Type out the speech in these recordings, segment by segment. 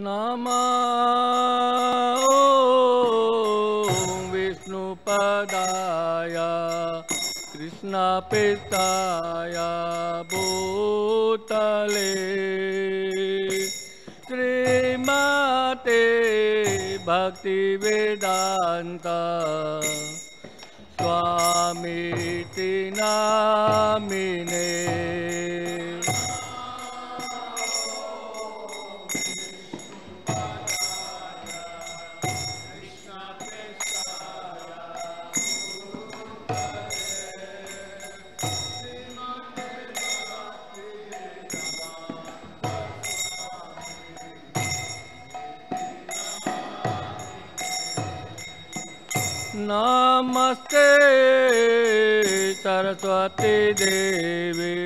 नमो विष्णुपदाय कृष्णप्रेष्ठाय भूतले श्रीमते भक्तिवेदान्त स्वामीति नामिने। नमस्ते सरस्वती देवी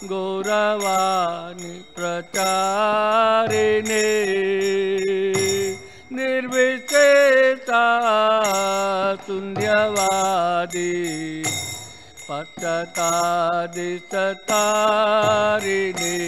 गौरवाणी प्रचारिणे निर्विशेषा शून्यवादी पश्चातादिशतारिणे।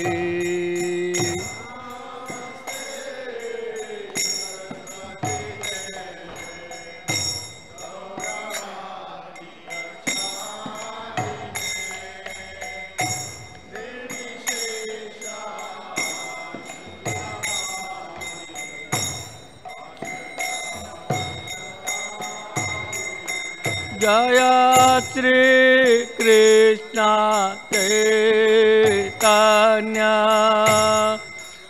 जय श्री कृष्ण चैतन्य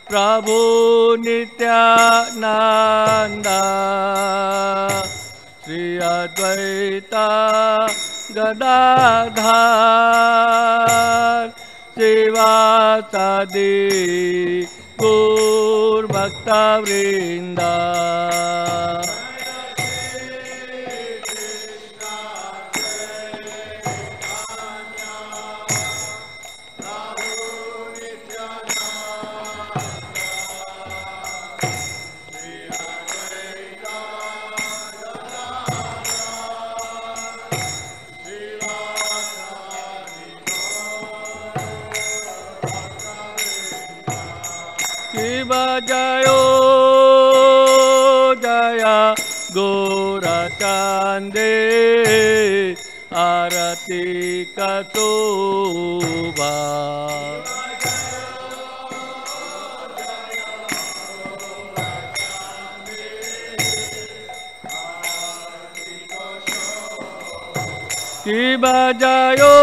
प्रभु नित्यानंद श्री अद्वैत गदाधर शिवासादि गौरभक्तवृंद। शिव जयो जय गौरचंदे आरती कतोबा। शिव जयो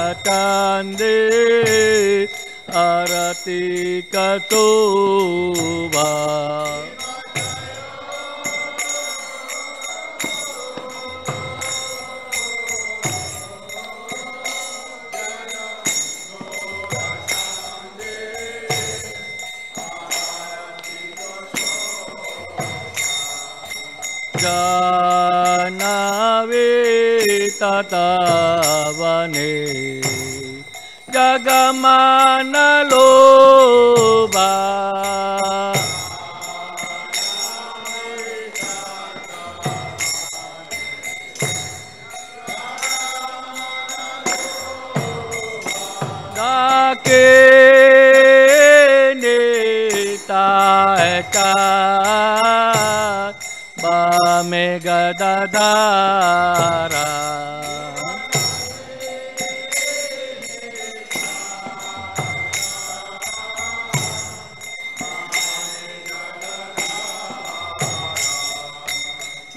गौरचंदे आरती कतोबा। जानवे ततावने जगमान लोभा। डाके नेता बामे गदाधारा।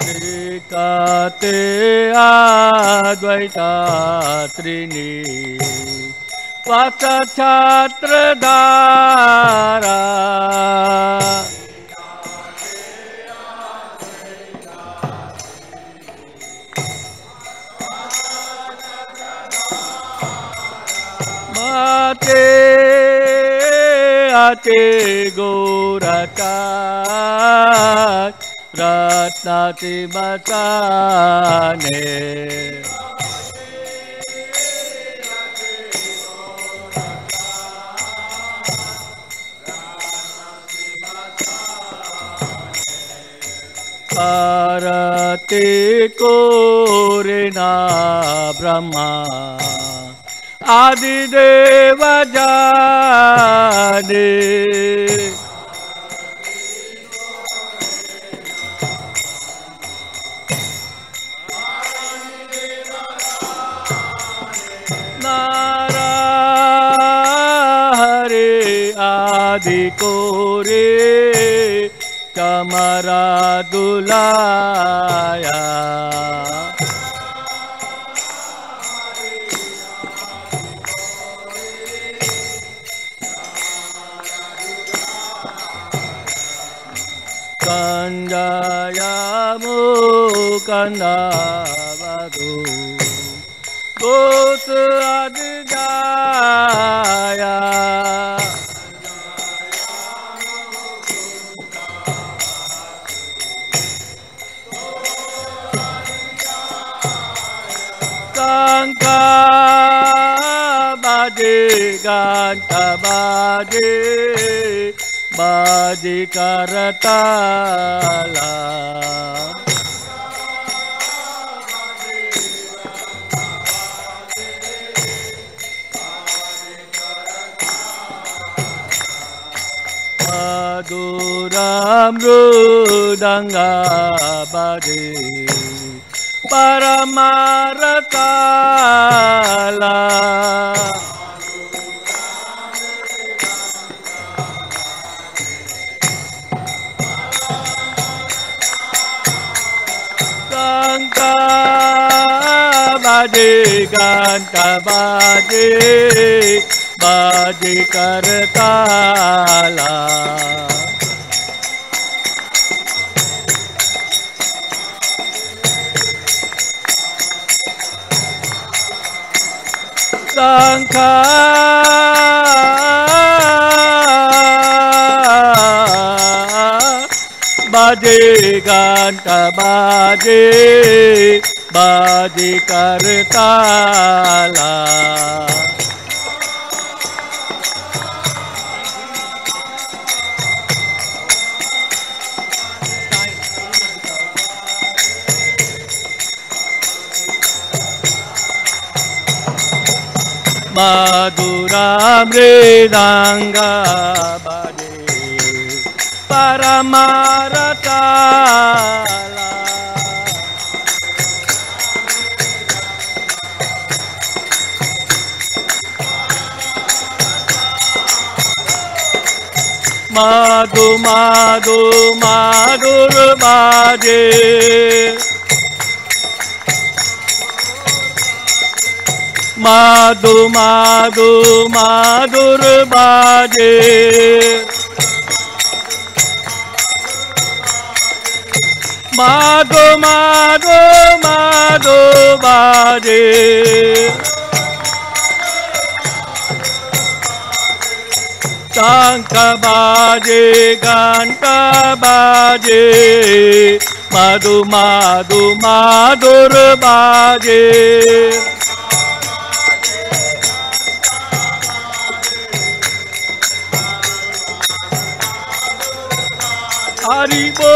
श्रीकाते अद्वैता त्रिणी वास छात्रधारा। माते आते गौरचार रत्नाति बसाने। Arati Korena Brahma Adi Deva Jane Narahare Adi Kore Kamara Dulaya Kanjaya Mukanda Vadu Gos Adjaya Sangka Baje Ganta Baje Baje Karatala Maduram Rudanga Baje Paramaratala Sangka Baje Ganta Baje Baje Karatala Sangka Baje Ganta Baje Baje Karatala Maduram Mridanga Baje Paramaratala Madhu Madhu Madhur Baje Madhu Madhu Madhur Baje Madhu Madhu Madhu Baje Sangka Baje Ganta Baje Madhu Madhu Madhur Baje Hari Bol,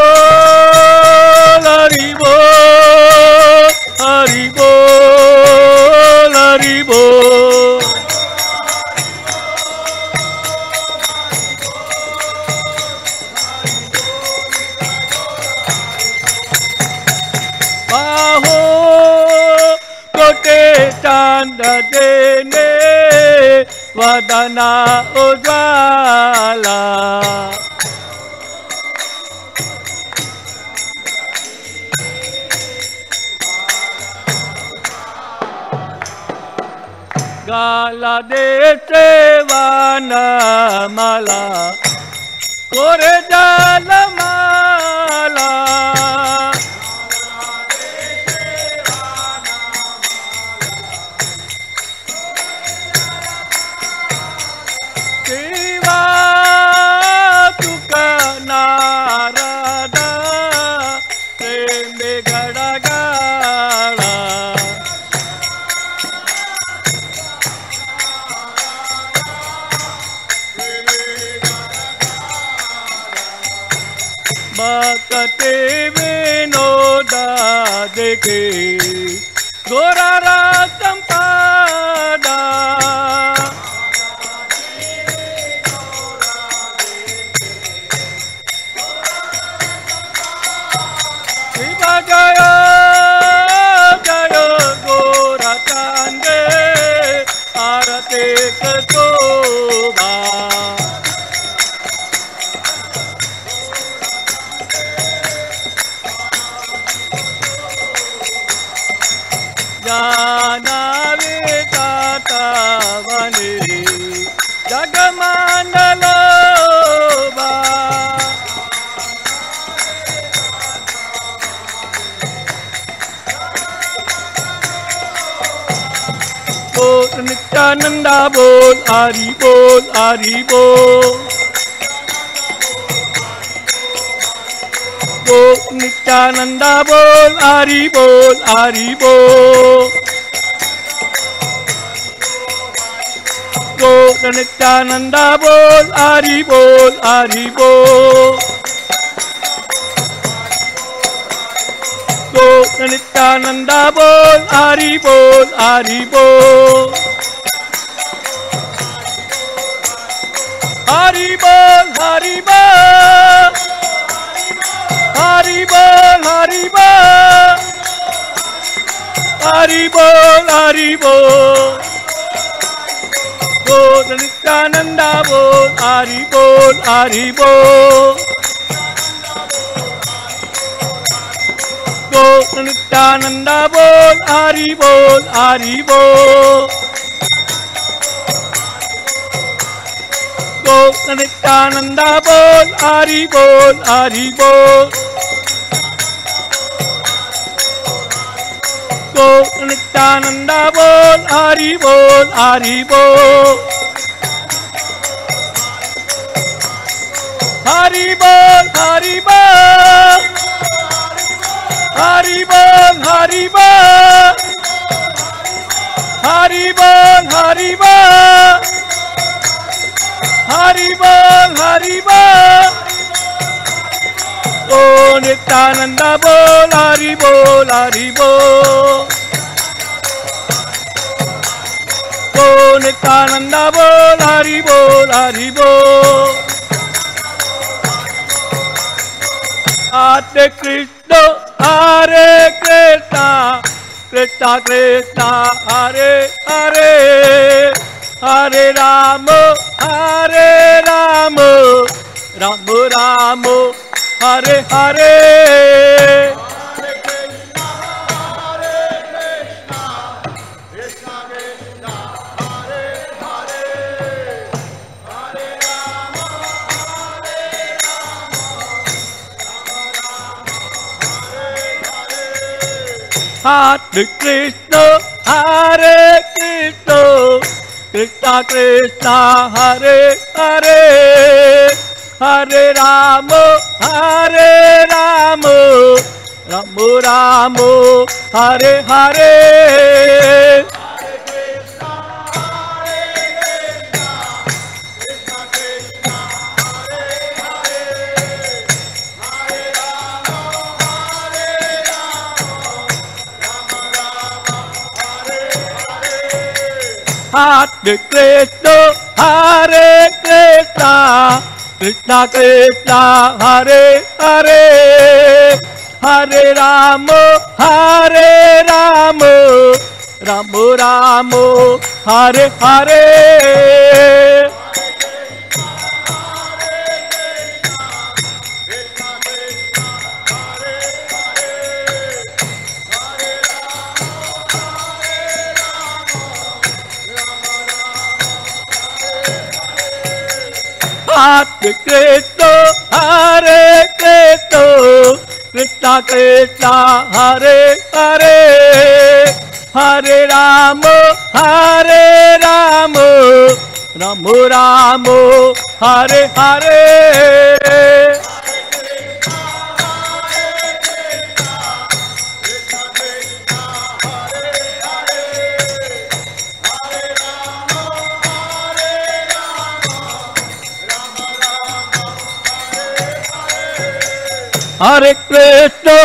Hari Bol, Hari Bol, Hari Bol. Baho kote chanda dene vadana ujala Gala dese vana mala kore jala mala Shiva tuka narada preme gada gada कते विनोदा देखे गोरारा संपादा शिवा जय जय गोरा चांदे आरते शोभा जानावे ताता वने जगमानलोबा बोल नित्यानंदा बोल हरि बोल हरि बोल बोल नित्यानंदा बोल हरि बोल हरि बोल बोल नित्यानंदा बोल हरि बोल हरि बोल बोल नित्यानंदा बोल हरि बोल हरि बोल हरि बोल हरि बोल हरि बोल हरि बोल हरि बोल हरि बोल बोल नित्यानंदा बोल हरि बोल हरि बोल बोल नित्यानंदा बोल हरि बोल हरि बोल बोल नित्यानंदा बोल हरि बोल हरि बोल बोल नित्यानंदा बोल हरि बोल हरि बोल हरि बोल हरि बोल हरि बोल हरि बोल हरि बोल हरि बोल हरि बोल हरि बोल ओ नित्यानंदा बोल हरि बोल हरि बोल ओ नित्यानंदा बोल हरि बोल हरि बोल हरे कृष्ण हरे कृष्णा कृष्णा कृष्णा हरे हरे हरे राम राम राम हरे हरे हरे कृष्ण हरे कृष्ण कृष्णा कृष्णा हरे हरे हरे राम राम राम हरे हरे हरे कृष्ण हरे कृष्णा कृष्णा कृष्णा हरे हरे हरे राम राम राम हरे हरे हरे कृष्ण हरे Krishna Krishna Krishna Hare Hare Hare Ram Ram Ram Hare Hare Hare Krishna,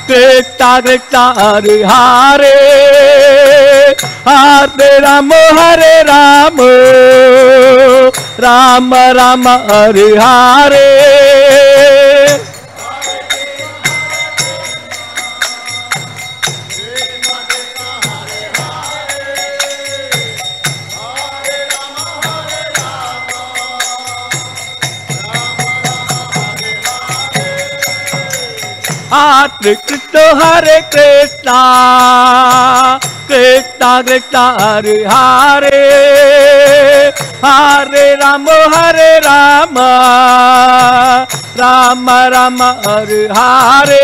Krishna Krishna, Hare Hare, Hare Rama, Rama Rama, Hare Hare. Hare Krishna, Krishna Krishna, Hare Hare, Hare Rama, Rama Rama, Hare Hare.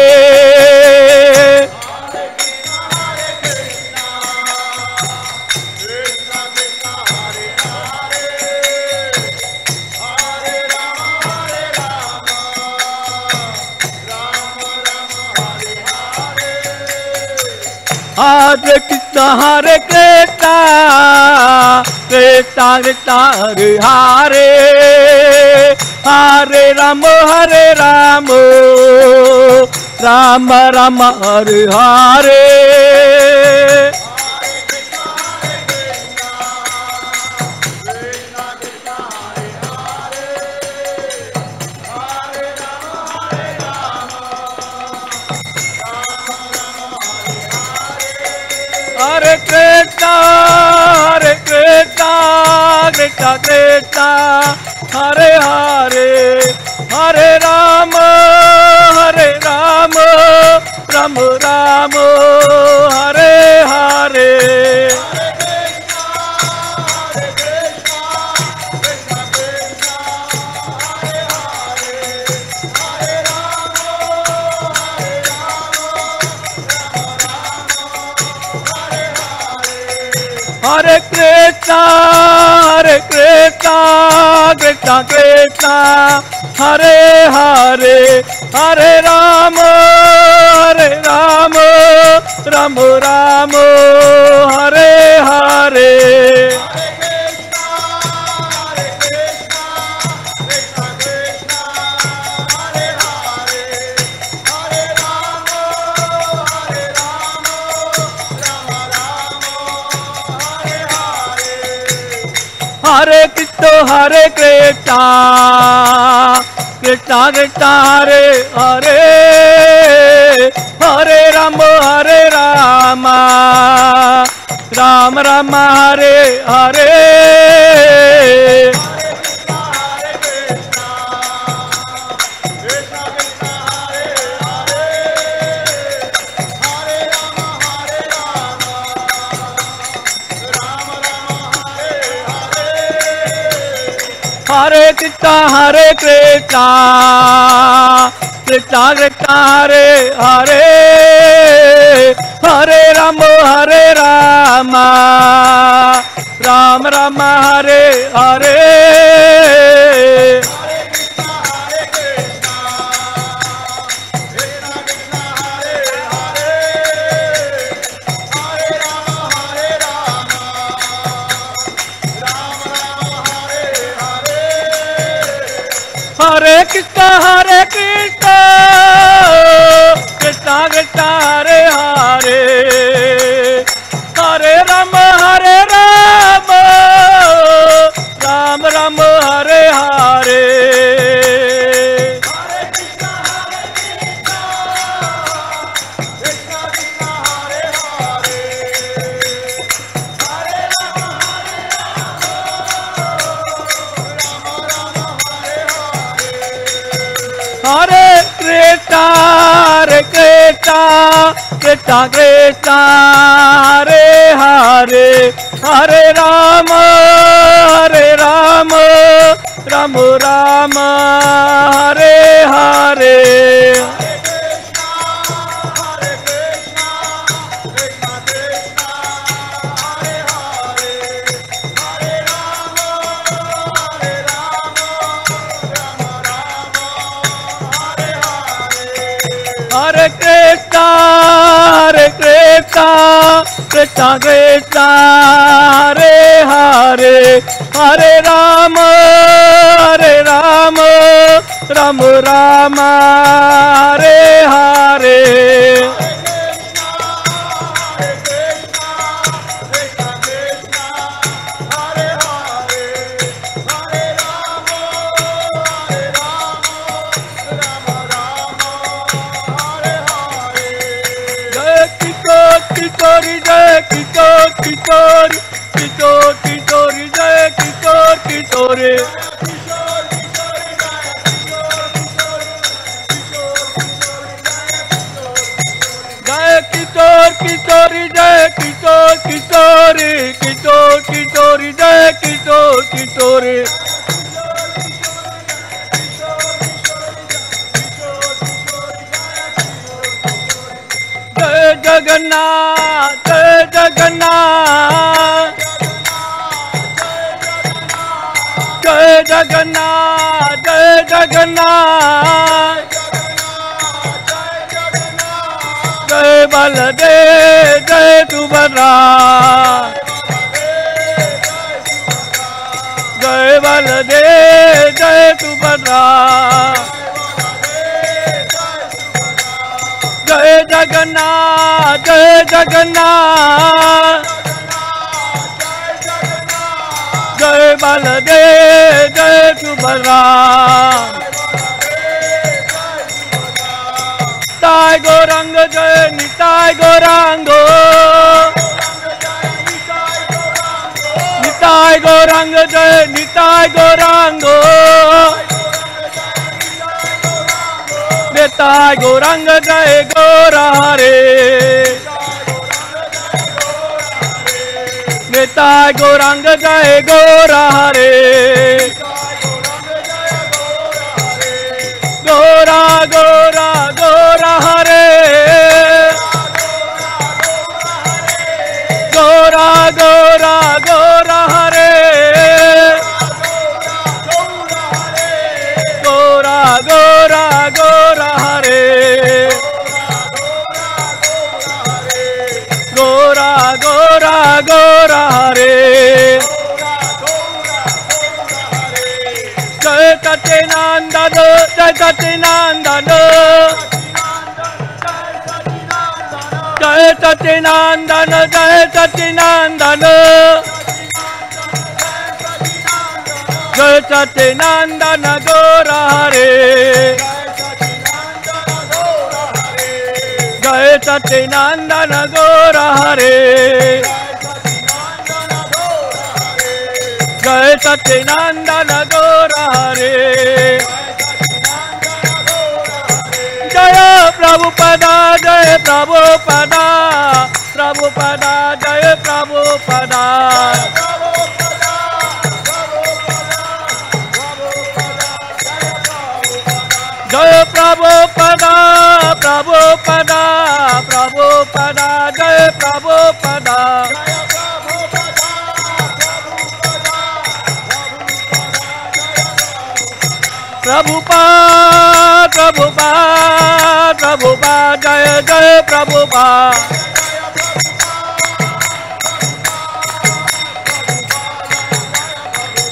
Hare Krishna, Krishna Krishna, Hare Hare, Hare Rama, Rama Rama, Hare Hare. Hare Krishna, Krishna Krishna, Hare Hare, Hare Rama, Rama Rama, Hare Hare. Hare Krishna, Krishna Krishna, Hare Hare, Hare Rama, Rama Rama, Hare Hare. Hare Krishna, Krishna Krishna, Hare Hare, Hare Rama, Rama Rama, Hare Hare. Hare Krishna, Krishna Krishna, Hare Hare, Hare Rama, Rama Rama, Hare Hare. Hare Krishna, Krishna Krishna, Hare Hare, Hare Rama, Rama Rama, Hare Hare. Hare Krishna, Krishna Krishna, Hare Hare, Hare Rama, Rama Rama, Hare Hare. Hare Krishna, Krishna Krishna, Hare Hare, Hare Rama, Ram Rama Hare Hare Kitori jai kitori kitori kitori kitori jai kitori kitori jai kitori kitori jai kitori kitori kitori kitori jai kitori kitori jai Jagannath jai Jagannath jai Jagannath jai Jagannath jai Baladev jai Subhadra jai Baladev jai Subhadra jai Jagannath jai Jagannath jai Baladev jai Subhadra Nitai Gauranga jai Nitai Gauranga Nitai Gauranga jai Nitai Gauranga Nitai Gauranga jai Gaura Hare Nitai Gauranga jai Gaura Hare Gaura Gaura Gaura Hare Gaura Gaura Gaura Hare Gaura Gaura Gaura Hare Gaura Gaura Gaura Hare Jai Satinandana Jai Satinandana Jai Satinandana Jai Satinandana Jai Satinandana Gaura Hare Jai Satinandana Gaura Hare Jai Satinandana Gaura Hare Jaya Prabhupada Jaya Prabhupada Prabhupada Jaya Prabhupada Jaya Prabhupada Prabhupada Prabhupada Jaya Prabhupada Prabhupada Prabhupada Prabhupada Jaya Jaya Prabhupada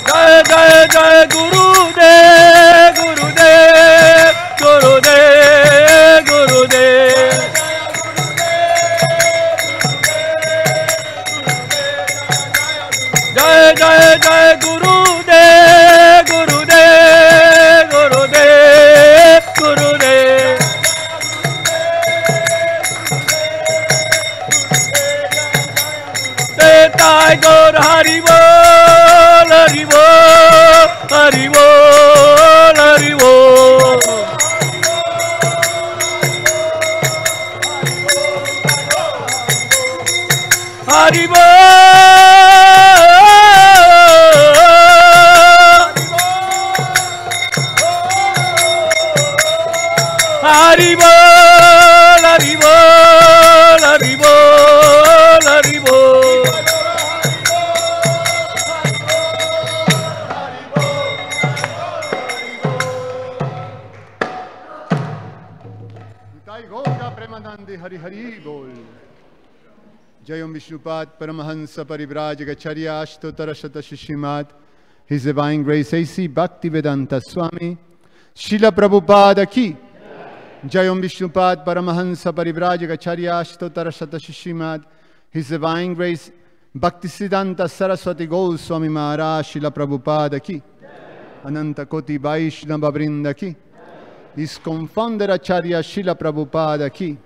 Jaya Jaya Jaya Gurudev Gurudev Gurudev Gurudev Jaya Jaya Jaya Gurudev Gurudev Gurudev Gurudev Nitai Gaur Hari Bol Hari Bol Hari Bol Hari Bol Hari Bol Hari Bol Hari Bol Hari Bol Hari Bol Nitai Gaura Premanande Hari Hari Bol Jayam Vishnupad Paramahansa Parivrajagacharya Ashtotarashata Shishimat His Divine Grace A.C. Bhaktivedanta Swami Srila Prabhupada ki. Jayam Vishnupad Paramahansa Parivrajagacharya Ashtotara Shatashishimad. His Divine Grace Bhaktisiddhanta Saraswati Goswami Maharaj Srila Prabhupada ki. Ananta Koti Vaishnava Vrinda ki. ISKCON founder Acharya Srila Prabhupada ki.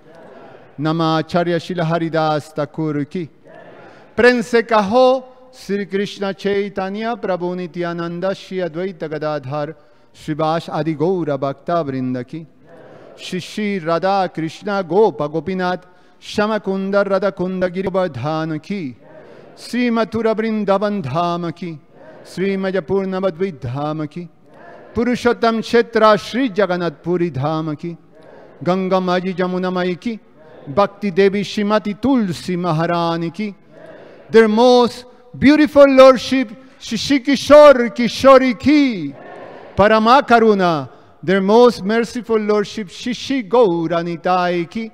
Nama Acharya Srila Haridas Thakur ki. Prense kaho Sri Krishna Chaitanya Prabhu Nityananda Shri Advaita Gadadhar Srivas Adi Gaura Bhakta Vrinda ki. Shri Radha Krishna Gopa Gopinath Shamakunda Radha Kunda Girivardhan ki. Sri Mathura Vrindavan Dham ki. Sri Majapurna Madhvidham ki. Purushottam Kshetra Shri Jagannath Puri Dham ki. Ganga Maji Jamuna Mai ki. Bhakti Devi Shrimati Tulsi Maharani ki. Their most beautiful Lordship Shri Kishore Kishori ki. Parama Karuna. Their most merciful Lordship Shri Gauranitai ki.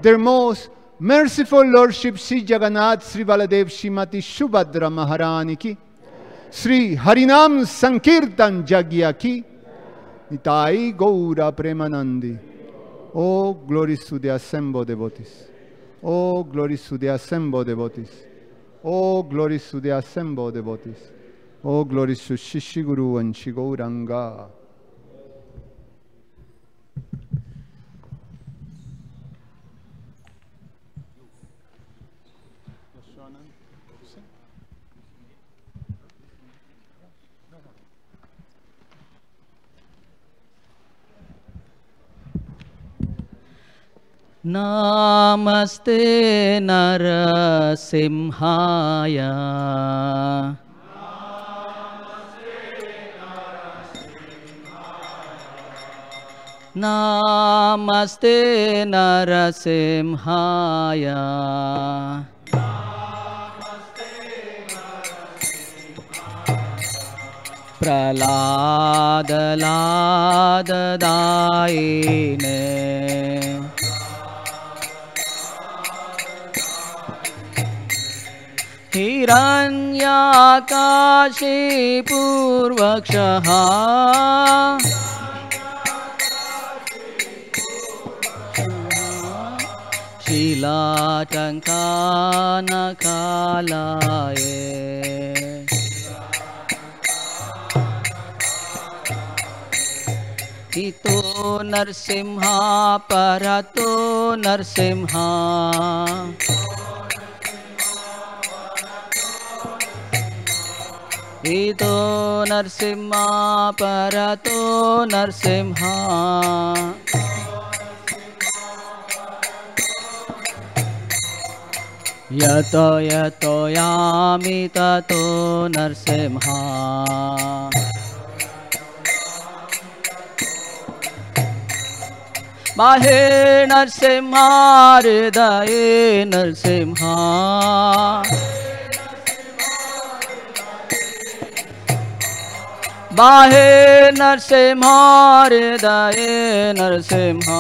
Their most merciful Lordship Sri Jagannath Sri Baladev Shrimati Subhadra Maharani ki. Sri Harinam Sankirtan Jagya ki. Nitai Gaura Premanandi. Oh, glories to the assembled devotees. Oh, glories to the assembled devotees. Oh, glories to the assembled devotees. Oh, glories to Shishi Guru and Shigauranga. Namaste Narasimhaya. Namaste Narasimhaya. Pralada Lada Daine. Hiranyakashi Purvakshaha. Shilatankana Kalaye. Ito Narsimha Parato Narsimha. Ito Narsimha Parato Narsimha. Yato yato yami tato Narsimha. Mahe Narsimha Hridaye Narsimha. Mahe Narsimha Hridaye Narsimha.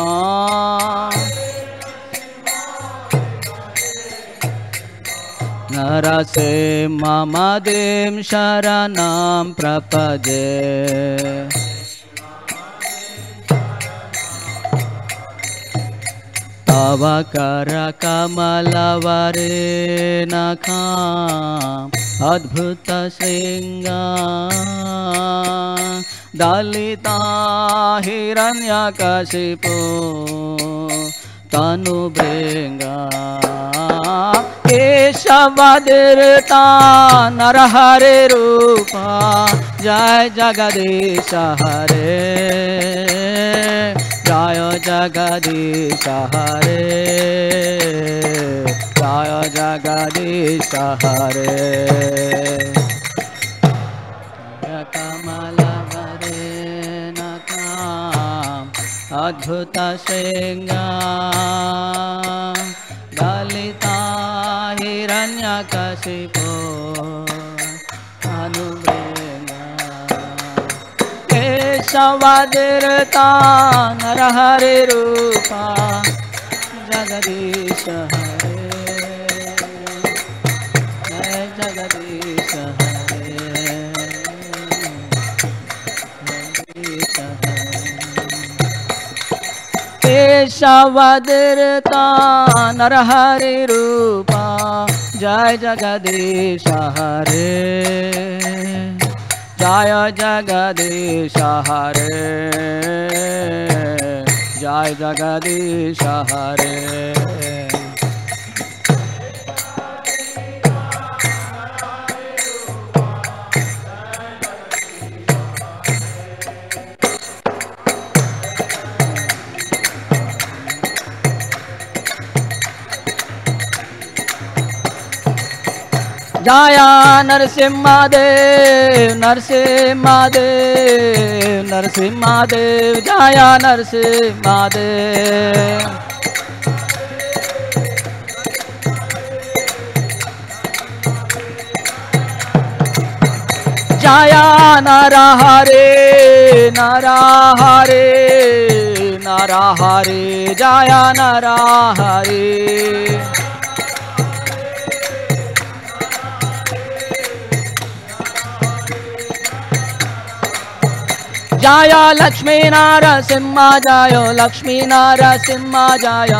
Narasimha Madim Sharanam Prapade. Tava Kara Kamalavare Nakam Adbhuta Sringa Dalita Hiranyakashipu Tanu Bringa Keshavadirta Narahare Rupa Jai Jagadisha Hare Jaya Jagadisha Hare Jaya Jagadisha Hare Kamala Varenakam Adbhuta Sringa Dalita Hiranyakashipu Anubringa Keshavadirta Narahare Rupa Jagadisha Hare Jai Jagadisha Hare Jagadisha Hare जगदीशावदृता Narhari रूपा जय जगदीश हरे जय जगदीश हरे जय जगदीश हरे जया नरसिंहदेव नरसिंहदेव नरसिंहदेव जया नरसिंहदेव जया नरहरे नरहरे नरहरे जया नरहरे जय लक्ष्मी नरसिंह जय लक्ष्मी नरसिंह जय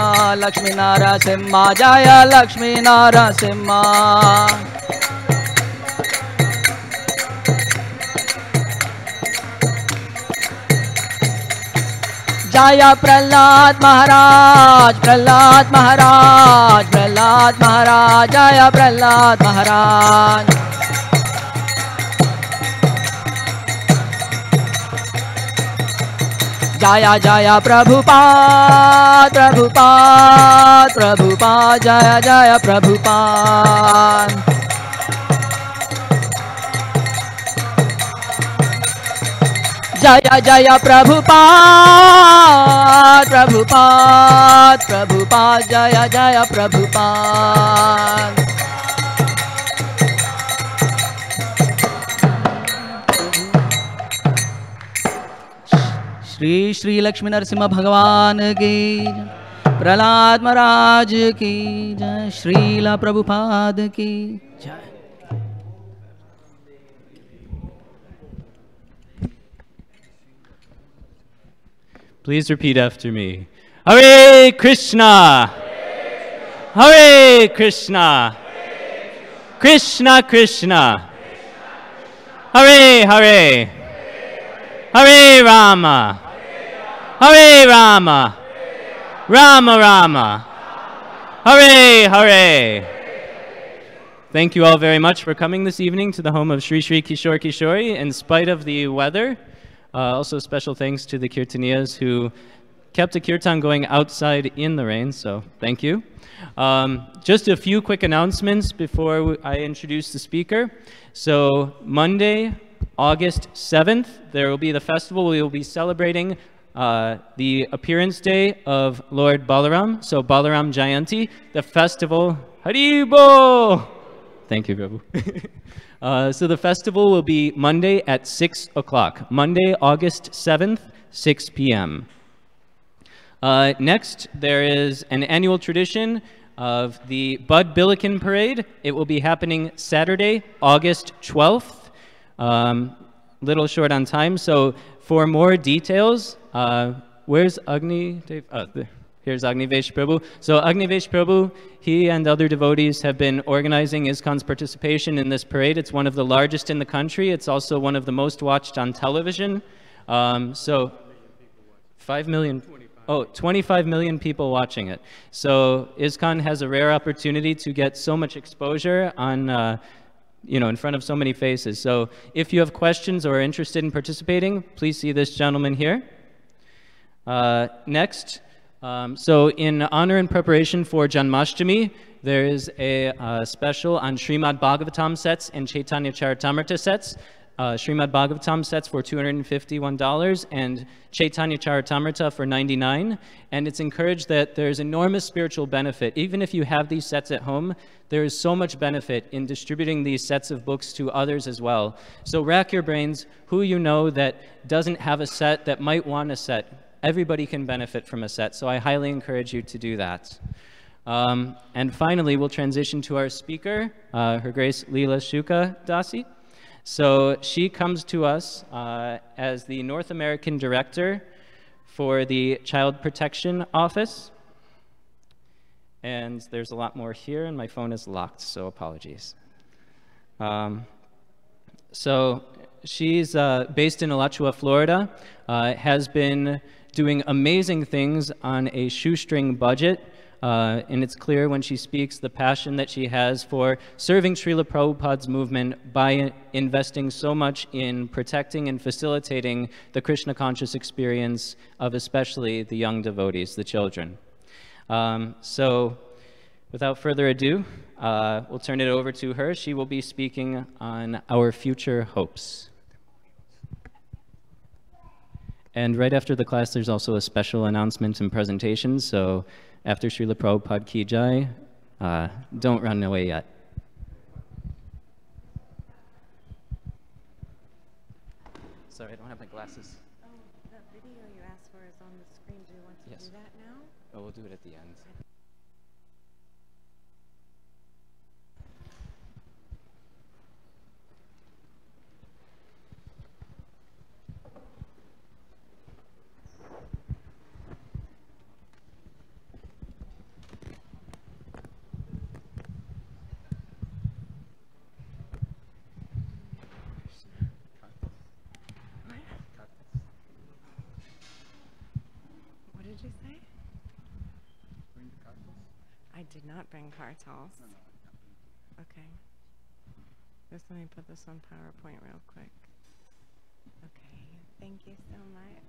लक्ष्मी नरसिंह जय लक्ष्मी नरसिंह जय प्रहलाद महाराज प्रहलाद महाराज प्रहलाद महाराज जय प्रहलाद महाराज जय जय प्रभुपाद प्रभुपाद प्रभुपाद जय जय प्रभुपाद जय जय प्रभुपाद प्रभुपाद प्रभुपाद जय जय प्रभुपाद श्री श्री लक्ष्मी नरसिंह भगवान की प्रहलाद महाराज की जय श्रीला प्रभुपाद की जय Please repeat after me. Hare Krishna. Hare Krishna. Krishna Krishna. Hare Hare. Hare Rama. Hare Rama. Rama Rama. Hare Hare. Thank you all very much for coming this evening to the home of Sri Sri Kishore Kishori in spite of the weather. Also special thanks to the Kirtaniyas who kept the kirtan going outside in the rain, so thank you. Just a few quick announcements before I introduce the speaker. So Monday, August 7th, there will be the festival. We will be celebrating the appearance day of Lord Balaram, so Balaram Jayanti, the festival. Haribo! Thank you, Prabhu. So the festival will be Monday at 6 o'clock. Monday, August 7th, 6 p.m. Next, there is an annual tradition of the Bud Billiken Parade. It will be happening Saturday, August 12th. Little short on time, so for more details, where's Agni? Here's Agnivesh Prabhu. So Agnivesh Prabhu, he and other devotees have been organizing ISKCON's participation in this parade. It's one of the largest in the country. It's also one of the most watched on television. So 5 million, 25 million people watching it. So ISKCON has a rare opportunity to get so much exposure on, in front of so many faces. So if you have questions or are interested in participating, please see this gentleman here. Next. So in honor and preparation for Janmashtami, there is a special on Srimad Bhagavatam sets and Chaitanya Charitamrita sets. Srimad Bhagavatam sets for $251 and Chaitanya Charitamrita for $99. And it's encouraged that there's enormous spiritual benefit. Even if you have these sets at home, there is so much benefit in distributing these sets of books to others as well. So rack your brains, who you know that doesn't have a set that might want a set. Everybody can benefit from a set, so I highly encourage you to do that. And finally, we'll transition to our speaker, Her Grace Leela Shuka Dasi. So she comes to us as the North American Director for the Child Protection Office. And there's a lot more here, and my phone is locked, so apologies. So she's based in Alachua, Florida, has been doing amazing things on a shoestring budget, and it's clear when she speaks the passion that she has for serving Srila Prabhupada's movement by investing so much in protecting and facilitating the Krishna conscious experience of especially the young devotees, the children. So without further ado, we'll turn it over to her. She will be speaking on our future hopes. And right after the class, there's also a special announcement and presentation. So after Srila Prabhupada Ki Jai, don't run away yet. Sorry, I don't have my glasses. Oh, the video you asked for is on the screen. Do you want to do that now? Oh, we'll do it at the end. What did you say? I did not bring cartels. Okay. Just let me put this on PowerPoint real quick. Okay. Thank you so much.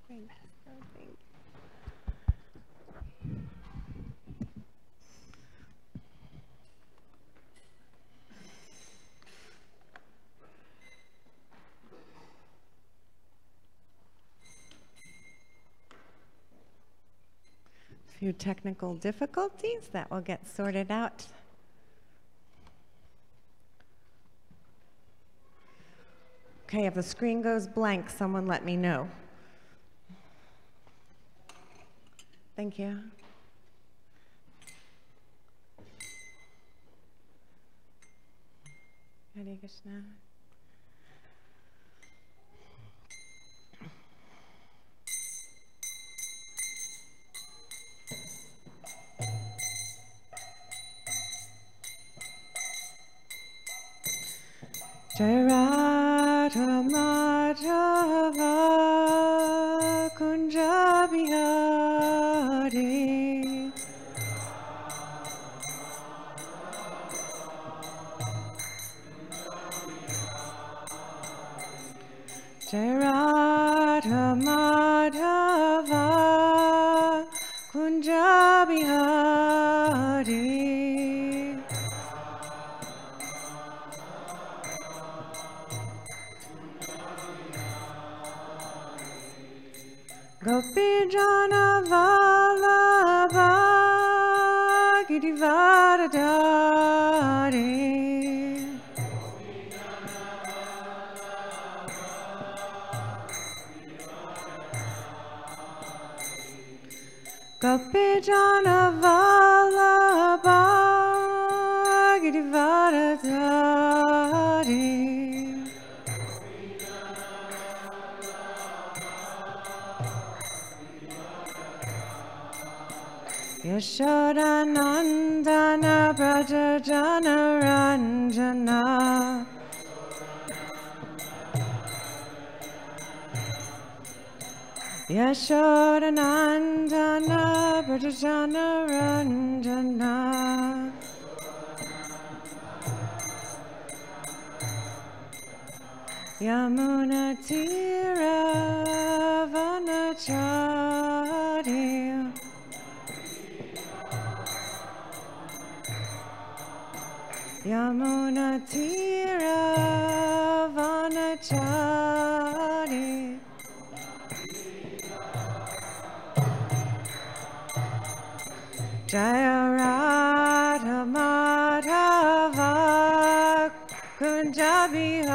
Thank you. Thank you. Few technical difficulties that will get sorted out. Okay, if the screen goes blank, someone let me know. Thank you. Hare Krishna. Jai Radha Madhava Kunja Bihari Jai Radha Madhava Kunja Bihari Gopi Jana Vallabha Girivardhari Gopi Jana Vallabha Girivardhari Yashoda Nandana Braja Jana Ranjana Yashoda Nandana Braja Jana Ranjana Yamuna Tira Vanachari Yamuna Tira Vanachari Jaya Radha Madhava Kunja Bihari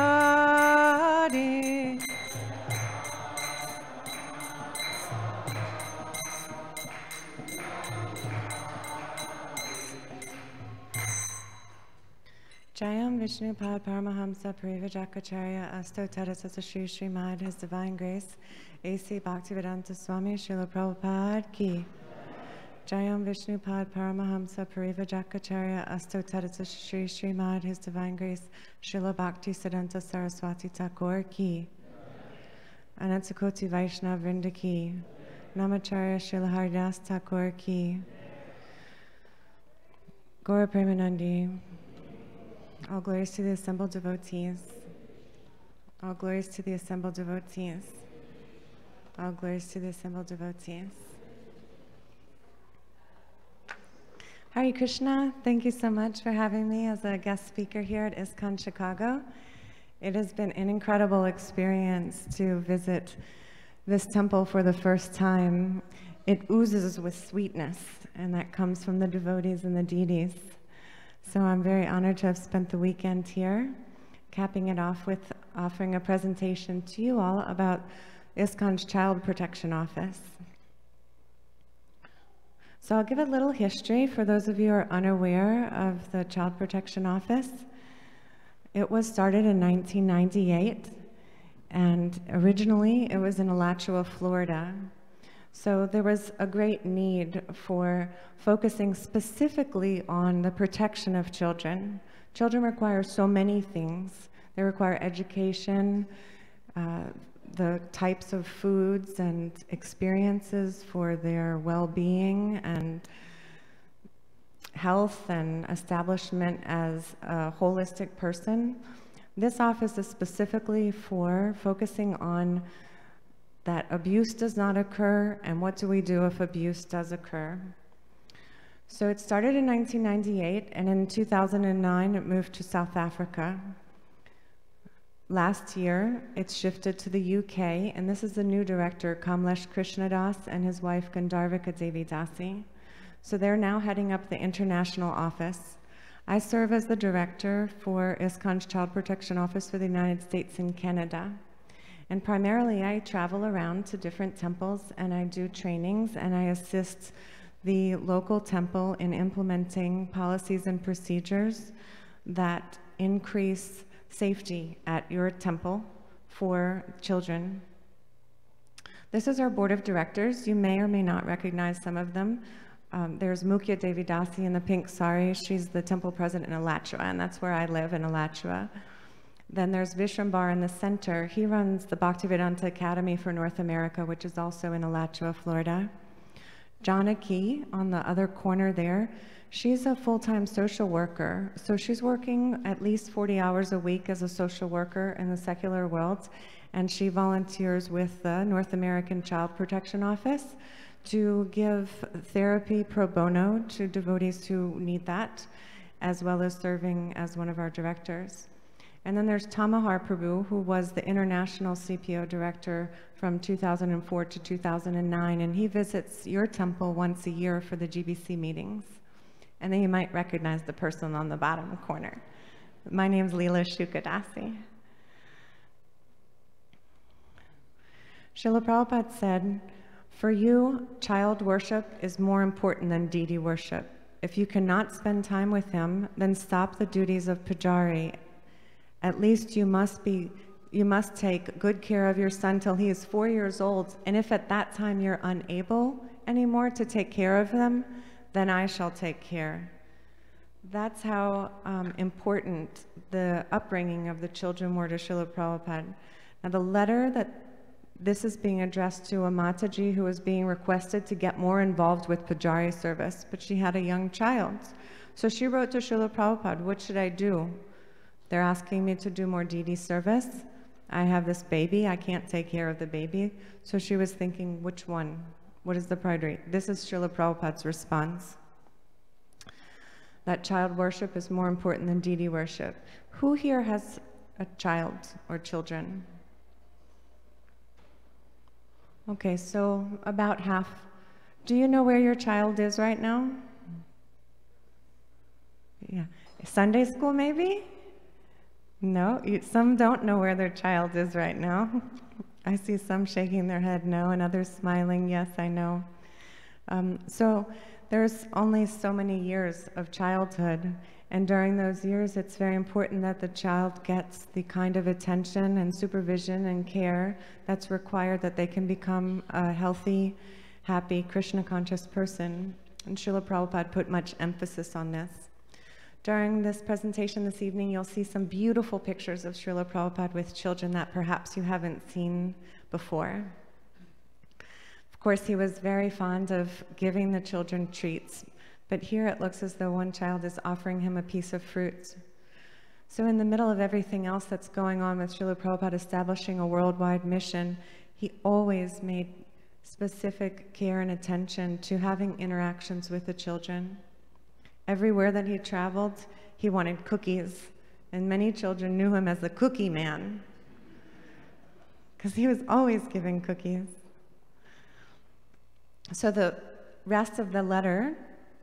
Jayam Vishnupad Paramahamsa Parivajakacharya Asto Tadasasa Sri Srimad, His Divine Grace, A.C. Bhaktivedanta Swami Srila Prabhupada Ki. Jayam Vishnupad Paramahamsa Parivajakacharya Asto Tadasasa Sri Srimad, His Divine Grace, Srila Bhakti Siddhanta Saraswati Thakur Ki. Anantakoti Vaishnava Vrinda Ki. Namacharya Srila Haridas Thakur Ki. Gaura Premanandi. All glories to the assembled devotees. All glories to the assembled devotees. All glories to the assembled devotees. Hare Krishna, thank you so much for having me as a guest speaker here at ISKCON Chicago. It has been an incredible experience to visit this temple for the first time. It oozes with sweetness, and that comes from the devotees and the deities. So I'm very honored to have spent the weekend here, capping it off with offering a presentation to you all about ISKCON's Child Protection Office. So I'll give a little history for those of you who are unaware of the Child Protection Office. It was started in 1998, and originally it was in Alachua, Florida. So there was a great need for focusing specifically on the protection of children. Children require so many things. They require education, the types of foods and experiences for their well-being and health and establishment as a holistic person. This office is specifically for focusing on that abuse does not occur, and what do we do if abuse does occur. So it started in 1998, and in 2009 it moved to South Africa. Last year it shifted to the UK, and this is the new director, Kamlesh Krishnadas, and his wife Gandharvika Devi Dasi. So they're now heading up the international office. I serve as the director for ISKCON's Child Protection Office for the United States and Canada. And primarily, I travel around to different temples and I do trainings and I assist the local temple in implementing policies and procedures that increase safety at your temple for children. This is our board of directors. You may or may not recognize some of them. There's Mukhya Devi Dasi in the pink sari. She's the temple president in Alachua, and that's where I live, in Alachua. Then there's Vishrambar in the center. He runs the Bhaktivedanta Academy for North America, which is also in Alachua, Florida. Janaki, on the other corner there, she's a full-time social worker. So she's working at least 40 hours a week as a social worker in the secular world, and she volunteers with the North American Child Protection Office to give therapy pro bono to devotees who need that, as well as serving as one of our directors. And then there's Tamahar Prabhu, who was the international CPO director from 2004 to 2009, and he visits your temple once a year for the GBC meetings. And then you might recognize the person on the bottom corner. My name's Leela Shukadasi. Srila Prabhupada said, "For you, child worship is more important than deity worship. If you cannot spend time with him, then stop the duties of pujari. At least you must take good care of your son till he is 4 years old, and if at that time you're unable anymore to take care of them, then I shall take care." That's how important the upbringing of the children were to Srila Prabhupada. Now the letter that this is being addressed to a Mataji who was being requested to get more involved with Pujari service, but she had a young child. So she wrote to Srila Prabhupada, "What should I do? They're asking me to do more deity service. I have this baby, I can't take care of the baby." So she was thinking, which one? What is the priority? This is Srila Prabhupada's response. That child worship is more important than deity worship. Who here has a child or children? Okay, so about half. Do you know where your child is right now? Yeah, Sunday school maybe? No, some don't know where their child is right now. I see some shaking their head no, and others smiling, yes, I know. So there's only so many years of childhood, And during those years, it's very important that the child gets the kind of attention and supervision and care that's required that they can become a healthy, happy, Krishna-conscious person. And Srila Prabhupada put much emphasis on this. During this presentation this evening, you'll see some beautiful pictures of Srila Prabhupada with children that perhaps you haven't seen before. Of course, he was very fond of giving the children treats, but here it looks as though one child is offering him a piece of fruit. So in the middle of everything else that's going on with Srila Prabhupada establishing a worldwide mission, he always made specific care and attention to having interactions with the children. Everywhere that he traveled, he wanted cookies, and many children knew him as the cookie man, because he was always giving cookies. So the rest of the letter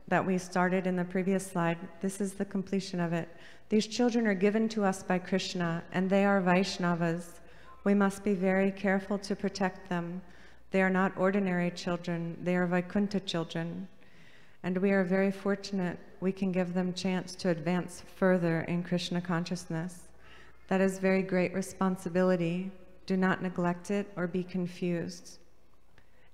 that we started in the previous slide, this is the completion of it. These children are given to us by Krishna, and they are Vaishnavas. We must be very careful to protect them. They are not ordinary children, they are Vaikuntha children. And we are very fortunate we can give them chance to advance further in Krishna consciousness. That is very great responsibility. Do not neglect it or be confused.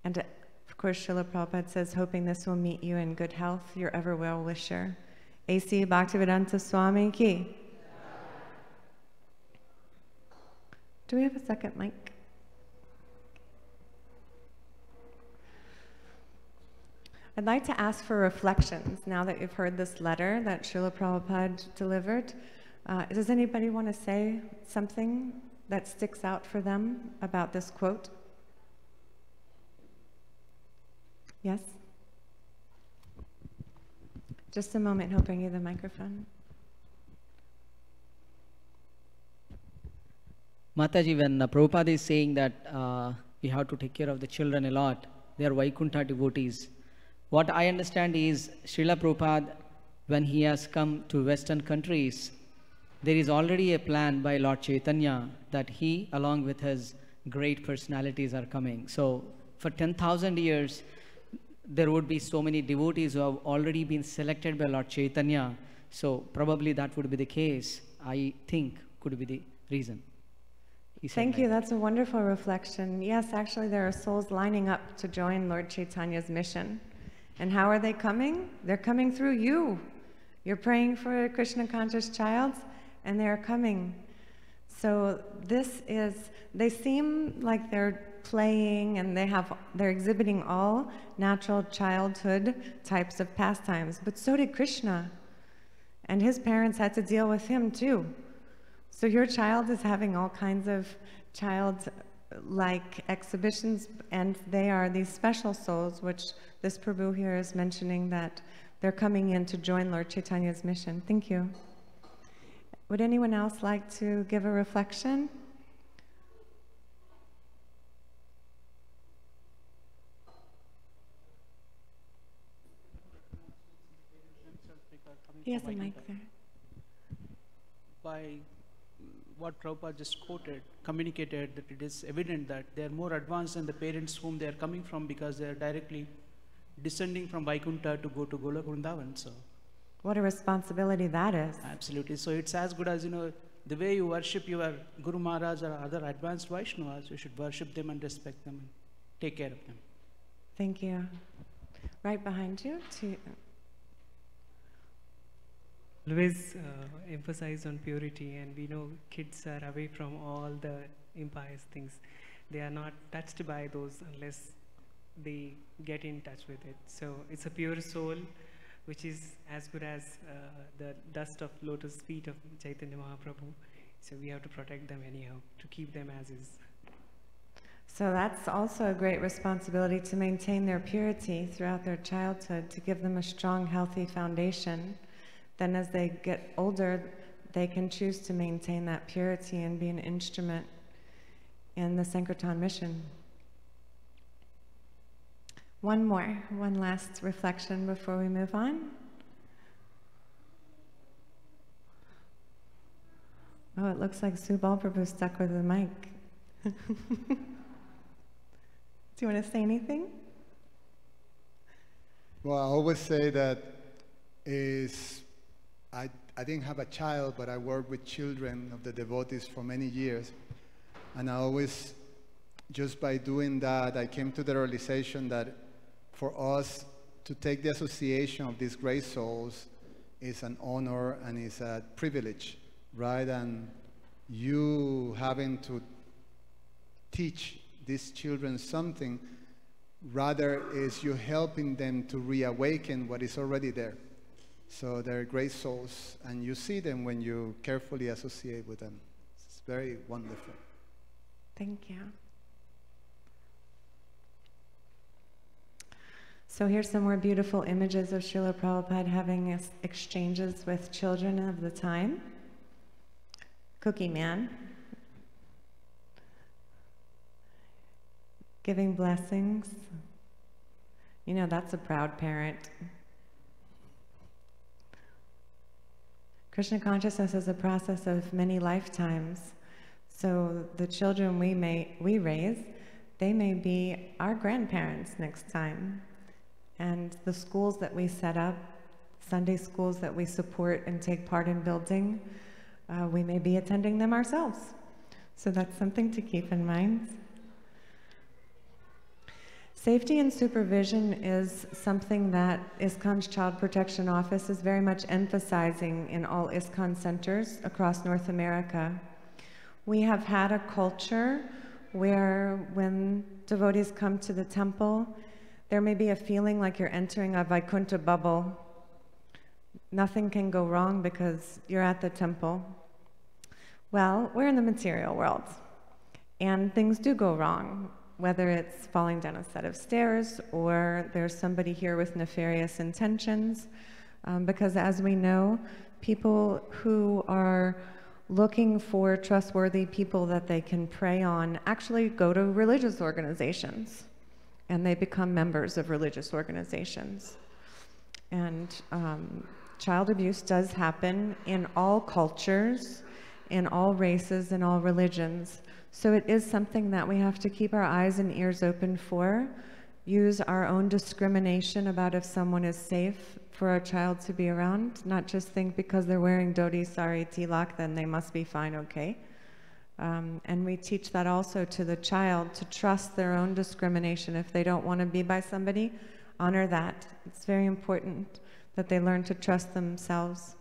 And of course, Srila Prabhupada says, hoping this will meet you in good health, your ever well-wisher. A.C. Bhaktivedanta Swami Ki. Do we have a second mic? I'd like to ask for reflections now that you've heard this letter that Srila Prabhupada delivered. Does anybody want to say something that sticks out for them about this quote? Yes? Just a moment, he'll bring you the microphone. Mataji, when Prabhupada is saying that we have to take care of the children a lot, they are Vaikuntha devotees. What I understand is Srila Prabhupada, when he has come to Western countries, there is already a plan by Lord Chaitanya that he, along with his great personalities, are coming. So for 10,000 years, there would be so many devotees who have already been selected by Lord Chaitanya. So probably that would be the case, I think, could be the reason. Thank you, that's a wonderful reflection. Yes, actually there are souls lining up to join Lord Chaitanya's mission. And how are they coming? They're coming through you. You're praying for a Krishna conscious child, and they are coming. So this is, they seem like they're playing and they're exhibiting all natural childhood types of pastimes, but so did Krishna. And his parents had to deal with him too. So your child is having all kinds of child-like exhibitions, and they are these special souls, which this Prabhu here is mentioning that they're coming in to join Lord Chaitanya's mission. Thank you. Would anyone else like to give a reflection? Yes, a mic there. By what Prabhupada just quoted, communicated that it is evident that they are more advanced than the parents whom they are coming from, because they are directly descending from Vaikuntha to go to Golok Vrindavan. So, what a responsibility that is. Absolutely. So it's as good as, the way you worship your Guru Maharaj or other advanced Vaishnavas, you should worship them and respect them and take care of them. Thank you. Right behind you. Always emphasize on purity, and we know kids are away from all the impious things. They are not touched by those unless they get in touch with it. So it's a pure soul which is as good as the dust of lotus feet of Chaitanya Mahaprabhu. So we have to protect them anyhow, to keep them as is. So that's also a great responsibility, to maintain their purity throughout their childhood, to give them a strong, healthy foundation. Then as they get older, they can choose to maintain that purity and be an instrument in the Sankirtan mission. One last reflection before we move on. Oh, it looks like Subal Prabhu stuck with the mic. Do you want to say anything? Well, I always say that I I didn't have a child, but I worked with children of the devotees for many years. And I always, just by doing that, I came to the realization that for us to take the association of these great souls is an honor and is a privilege, right? And you having to teach these children something, rather is you helping them to reawaken what is already there. So they're great souls, and you see them when you carefully associate with them. It's very wonderful. Thank you. So here's some more beautiful images of Srila Prabhupada having exchanges with children of the time. Cookie Man. Giving blessings. You know, that's a proud parent. Krishna consciousness is a process of many lifetimes. So the children we raise, they may be our grandparents next time. And the schools that we set up, Sunday schools that we support and take part in building, we may be attending them ourselves. So that's something to keep in mind. Safety and supervision is something that ISKCON's Child Protection Office is very much emphasizing in all ISKCON centers across North America. We have had a culture where when devotees come to the temple, there may be a feeling like you're entering a Vaikuntha bubble. Nothing can go wrong because you're at the temple. Well, we're in the material world, and things do go wrong, whether it's falling down a set of stairs or there's somebody here with nefarious intentions, because as we know, people who are looking for trustworthy people that they can prey on actually go to religious organizations, and they become members of religious organizations. And child abuse does happen in all cultures, in all races, in all religions. So it is something that we have to keep our eyes and ears open for, use our own discrimination about if someone is safe for our child to be around, not just think because they're wearing dhoti, sari, tilak, then they must be fine, okay? And we teach that also to the child, to trust their own discrimination. If they don't want to be by somebody, honor that. It's very important that they learn to trust themselves.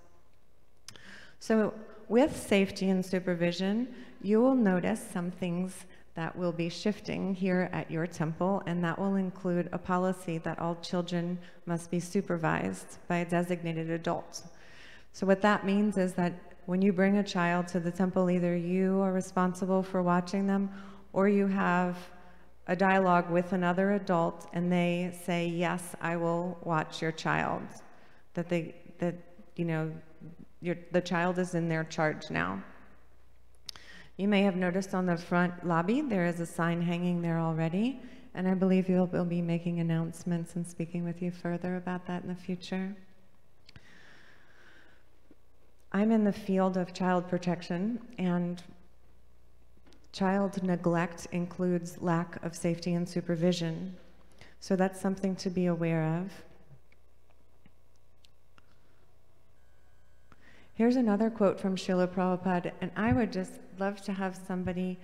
So with safety and supervision, you will notice some things that will be shifting here at your temple, and that will include a policy that all children must be supervised by a designated adult. So what that means is that when you bring a child to the temple, either you are responsible for watching them, or you have a dialogue with another adult and they say, yes, I will watch your child. The child is in their charge now. You may have noticed on the front lobby, there is a sign hanging there already, and I believe we'll be making announcements and speaking with you further about that in the future. I'm in the field of child protection, and child neglect includes lack of safety and supervision. So that's something to be aware of. Here's another quote from Srila Prabhupada, and I would just love to have somebody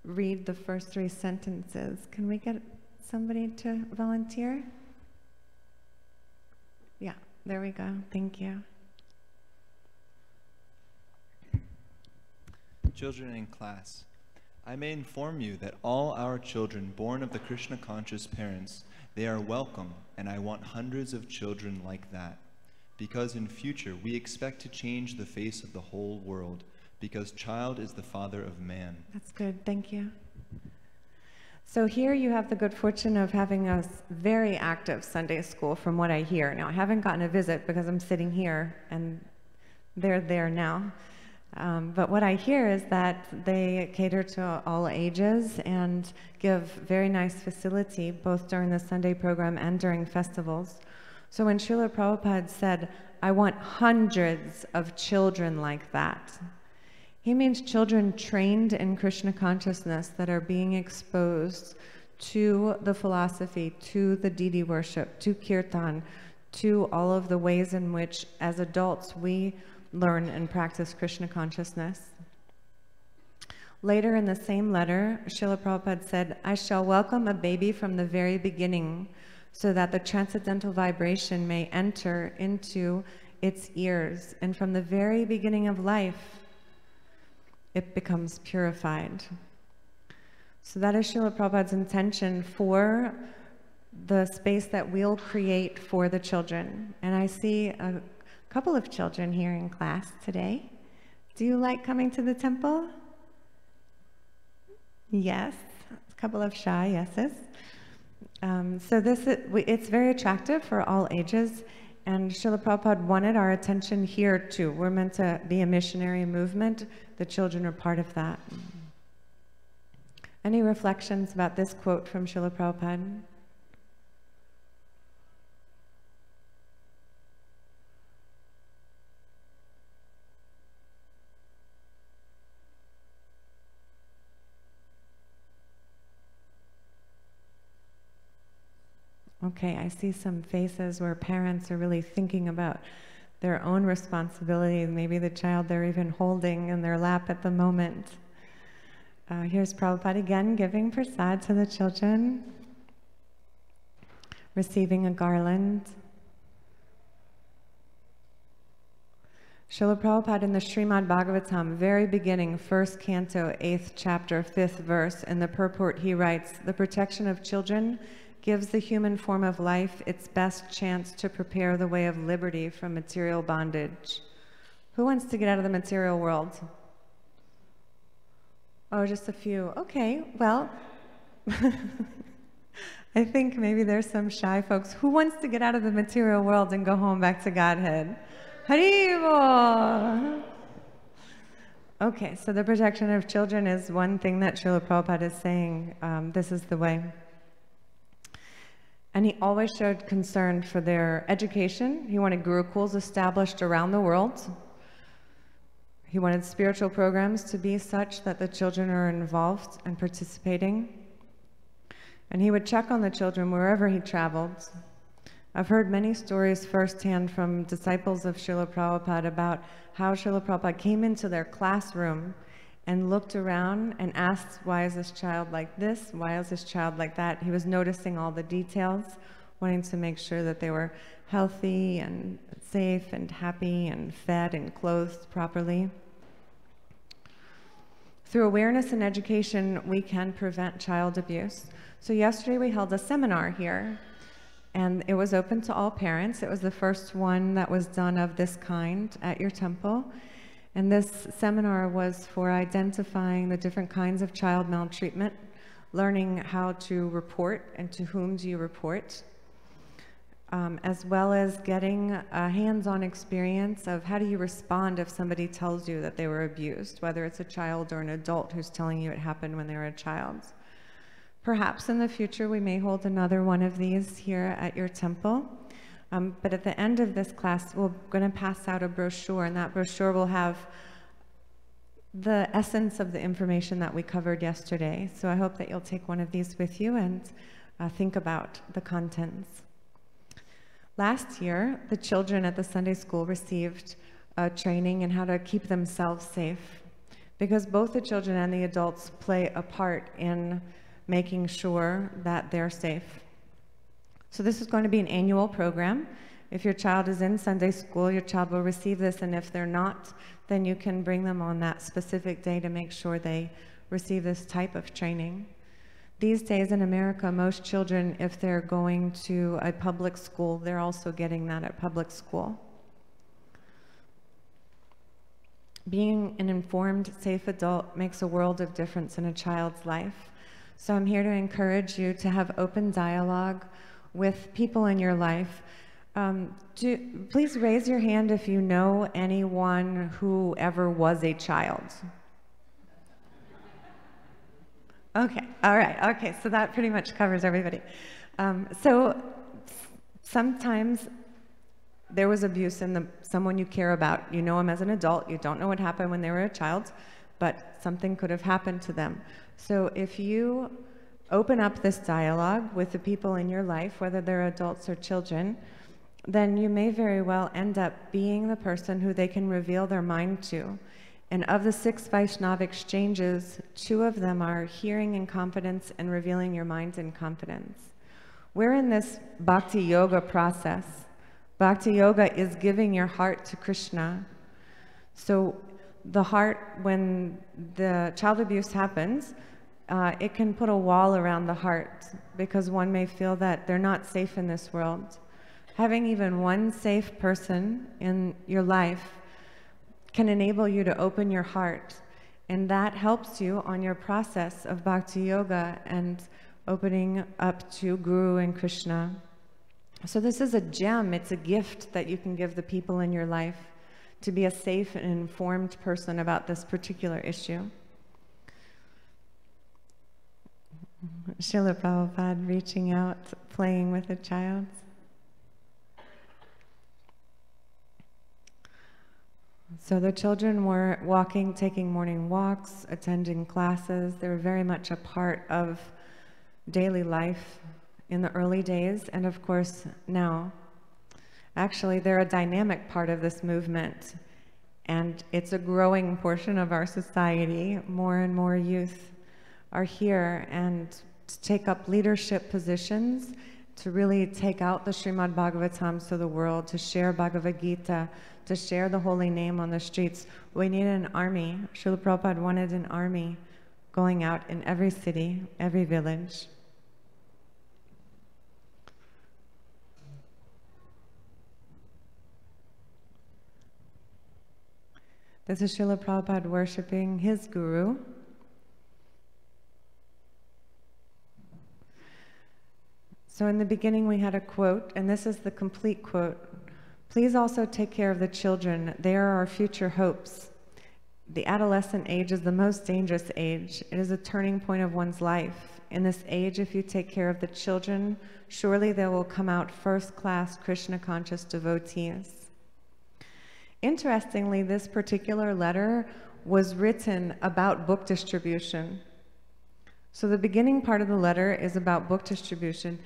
read the first 3 sentences. Can we get somebody to volunteer? Yeah, there we go. Thank you. Children in class, I may inform you that all our children born of the Krishna conscious parents, they are welcome, and I want hundreds of children like that. Because in future we expect to change the face of the whole world, because child is the father of man. That's good, thank you. So here you have the good fortune of having a very active Sunday school from what I hear. Now I haven't gotten a visit because I'm sitting here and they're there now. But what I hear is that they cater to all ages and give very nice facility both during the Sunday program and during festivals. So when Srila Prabhupada said, I want hundreds of children like that, he means children trained in Krishna consciousness that are being exposed to the philosophy, to the deity worship, to kirtan, to all of the ways in which, as adults, we learn and practice Krishna consciousness. Later in the same letter, Srila Prabhupada said, I shall welcome a baby from the very beginning so that the transcendental vibration may enter into its ears, and from the very beginning of life, it becomes purified. So that is Srila Prabhupada's intention for the space that we'll create for the children. And I see a couple of children here in class today. Do you like coming to the temple? Yes, a couple of shy yeses. So it's very attractive for all ages, and Srila Prabhupada wanted our attention here too. We're meant to be a missionary movement. The children are part of that. Any reflections about this quote from Srila Prabhupada? Okay, I see some faces where parents are really thinking about their own responsibility, maybe the child they're even holding in their lap at the moment. Here's Prabhupada again giving prasad to the children, receiving a garland. Srila Prabhupada in the Srimad Bhagavatam, very beginning, 1st canto, 8th chapter, 5th verse, in the purport he writes, the protection of children gives the human form of life its best chance to prepare the way of liberty from material bondage. Who wants to get out of the material world? Oh, just a few. Okay, well, I think maybe there's some shy folks. Who wants to get out of the material world and go home back to Godhead? Haribo! Okay, so the protection of children is one thing that Srila Prabhupada is saying. This is the way. And he always showed concern for their education. He wanted gurukuls established around the world. He wanted spiritual programs to be such that the children are involved and participating. And he would check on the children wherever he traveled. I've heard many stories firsthand from disciples of Srila Prabhupada about how Srila Prabhupada came into their classroom and looked around and asked, why is this child like this? Why is this child like that? He was noticing all the details, wanting to make sure that they were healthy and safe and happy and fed and clothed properly. Through awareness and education, we can prevent child abuse. So yesterday we held a seminar here, and it was open to all parents. It was the first one that was done of this kind at your temple. And this seminar was for identifying the different kinds of child maltreatment, learning how to report and to whom do you report, as well as getting a hands-on experience of how do you respond if somebody tells you that they were abused, whether it's a child or an adult who's telling you it happened when they were a child. Perhaps in the future we may hold another one of these here at your temple. But at the end of this class, we're going to pass out a brochure, and that brochure will have the essence of the information that we covered yesterday. So I hope that you'll take one of these with you and think about the contents. Last year, the children at the Sunday school received training in how to keep themselves safe, because both the children and the adults play a part in making sure that they're safe. So this is going to be an annual program. If your child is in Sunday school, your child will receive this, and if they're not, then you can bring them on that specific day to make sure they receive this type of training. These days in America, most children, if they're going to a public school, they're also getting that at public school. Being an informed, safe adult makes a world of difference in a child's life. So I'm here to encourage you to have open dialogue with people in your life. Please raise your hand if you know anyone who ever was a child. Okay, all right, okay, so that pretty much covers everybody. So sometimes there was abuse in someone you care about. You know them as an adult, you don't know what happened when they were a child, but something could have happened to them. So if you open up this dialogue with the people in your life, whether they're adults or children, then you may very well end up being the person who they can reveal their mind to. And of the 6 Vaishnava exchanges, 2 of them are hearing in confidence and revealing your mind in confidence. We're in this bhakti yoga process. Bhakti yoga is giving your heart to Krishna. So the heart, when the child abuse happens, it can put a wall around the heart because one may feel that they're not safe in this world. Having even one safe person in your life can enable you to open your heart, and that helps you on your process of bhakti yoga and opening up to Guru and Krishna. So this is a gem, it's a gift that you can give the people in your life to be a safe and informed person about this particular issue. Srila Prabhupada reaching out, playing with a child. So the children were walking, taking morning walks, attending classes. They were very much a part of daily life in the early days, and of course now. Actually, they're a dynamic part of this movement, and it's a growing portion of our society. More and more youth are here and take up leadership positions to really take out the Srimad Bhagavatam to the world, to share Bhagavad Gita, to share the holy name on the streets. We need an army. Srila Prabhupada wanted an army going out in every city, every village. This is Srila Prabhupada worshiping his guru. So in the beginning we had a quote, and this is the complete quote. Please also take care of the children. They are our future hopes. The adolescent age is the most dangerous age. It is a turning point of one's life. In this age, if you take care of the children, surely they will come out first-class Krishna-conscious devotees. Interestingly, this particular letter was written about book distribution. So the beginning part of the letter is about book distribution,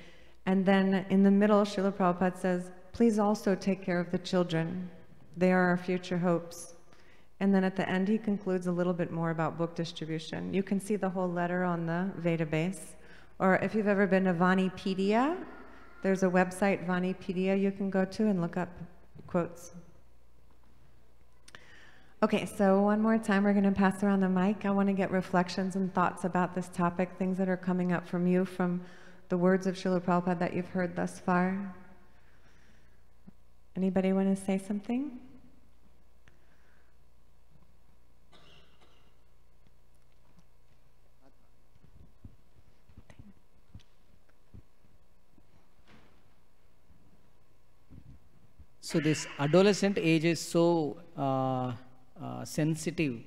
and then in the middle, Srila Prabhupada says, please also take care of the children. They are our future hopes. And then at the end, he concludes a little bit more about book distribution. You can see the whole letter on the Vedabase. Or if you've ever been to Vanipedia, there's a website, Vanipedia, you can go to and look up quotes. Okay, so one more time, we're going to pass around the mic. I want to get reflections and thoughts about this topic, things that are coming up from you, from the words of Srila Prabhupada that you've heard thus far. Anybody want to say something? So this adolescent age is so sensitive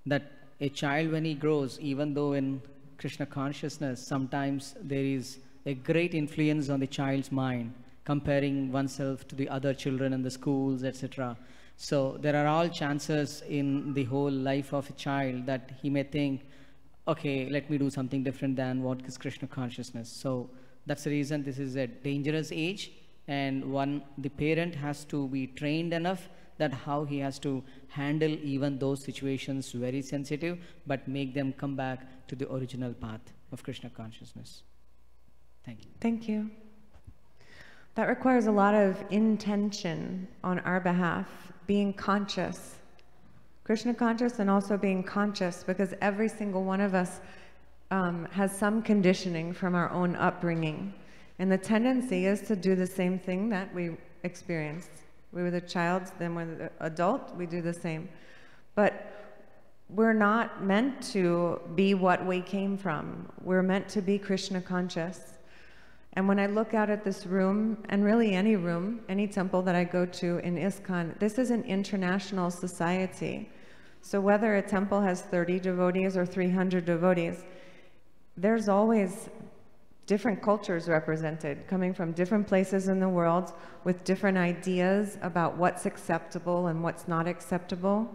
that a child, when he grows, even though in Krishna consciousness, sometimes there is a great influence on the child's mind, comparing oneself to the other children in the schools, etc. So there are all chances in the whole life of a child that he may think, okay, let me do something different than what is Krishna consciousness. So that's the reason this is a dangerous age, and the parent has to be trained enough that how he has to handle even those situations very sensitive, but make them come back to the original path of Krishna consciousness. Thank you. Thank you. That requires a lot of intention on our behalf, being conscious, Krishna conscious, and also being conscious, because every single one of us has some conditioning from our own upbringing. And the tendency is to do the same thing that we experienced. We were the child, then we're the adult, we do the same. But we're not meant to be what we came from. We're meant to be Krishna conscious. And when I look out at this room, and really any room, any temple that I go to in ISKCON, this is an international society. So whether a temple has 30 devotees or 300 devotees, there's always different cultures represented, coming from different places in the world with different ideas about what's acceptable and what's not acceptable.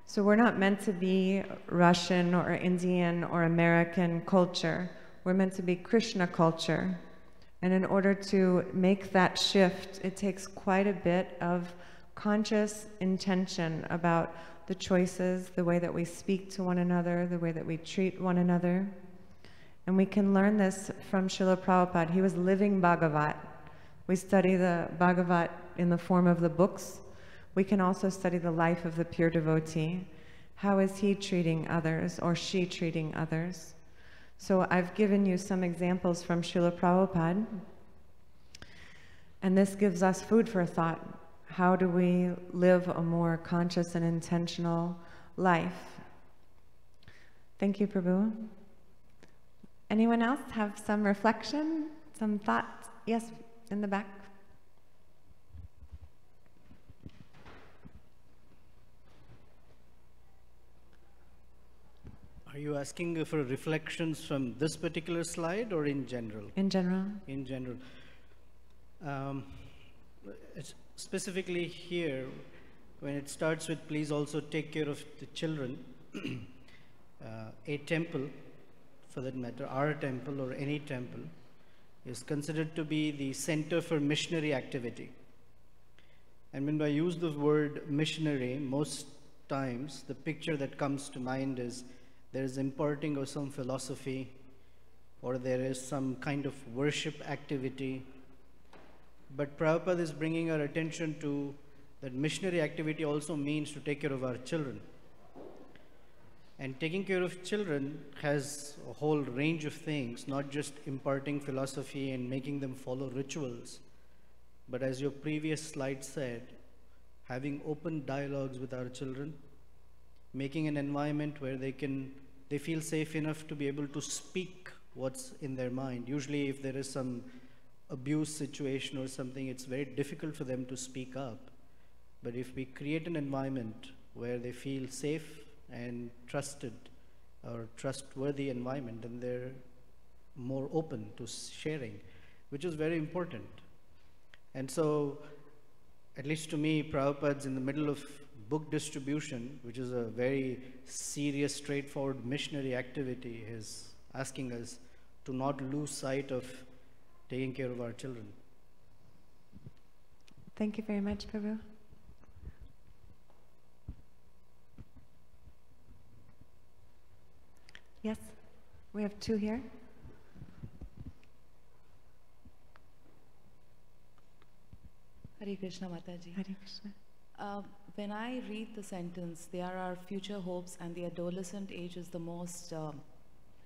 So we're not meant to be Russian or Indian or American culture. We're meant to be Krishna culture. And in order to make that shift, it takes quite a bit of conscious intention about the choices, the way that we speak to one another, the way that we treat one another. And we can learn this from Srila Prabhupada. He was living Bhagavat. We study the Bhagavat in the form of the books. We can also study the life of the pure devotee. How is he treating others or she treating others? So I've given you some examples from Srila Prabhupada. And this gives us food for thought. How do we live a more conscious and intentional life? Thank you, Prabhu. Anyone else have some reflection, some thoughts? Yes, in the back. Are you asking for reflections from this particular slide or in general? In general. In general. It's specifically here, when it starts with please also take care of the children, a temple, for that matter, our temple or any temple, is considered to be the center for missionary activity. And when I use the word missionary, most times the picture that comes to mind is there is imparting of some philosophy, or there is some kind of worship activity. But Prabhupada is bringing our attention to that missionary activity also means to take care of our children. And taking care of children has a whole range of things, not just imparting philosophy and making them follow rituals, but as your previous slide said, having open dialogues with our children, making an environment where they feel safe enough to be able to speak what's in their mind. Usually if there is some abuse situation or something, it's very difficult for them to speak up. But if we create an environment where they feel safe and trusted or trustworthy environment, then they're more open to sharing, which is very important. And so, at least to me, Prabhupada's in the middle of book distribution, which is a very serious, straightforward missionary activity, is asking us to not lose sight of taking care of our children. Thank you very much, Prabhu. Yes, we have two here. Hare Krishna, Mataji. Hare Krishna. When I read the sentence, there are future hopes and the adolescent age is the most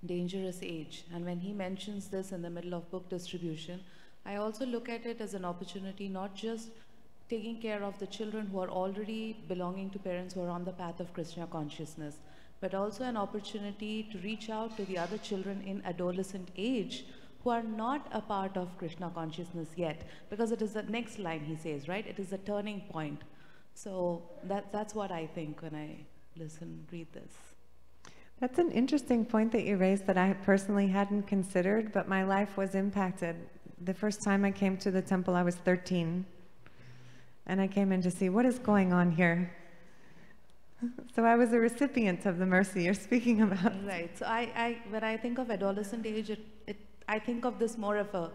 dangerous age. And when he mentions this in the middle of book distribution, I also look at it as an opportunity, not just taking care of the children who are already belonging to parents who are on the path of Krishna consciousness, but also an opportunity to reach out to the other children in adolescent age who are not a part of Krishna consciousness yet, because it is the next line he says, right? It is a turning point. So that's what I think when I read this. That's an interesting point that you raised that I personally hadn't considered, but my life was impacted. The first time I came to the temple, I was 13. And I came in to see what is going on here. So I was a recipient of the mercy you're speaking about. Right. So when I think of adolescent age, I think of this more of a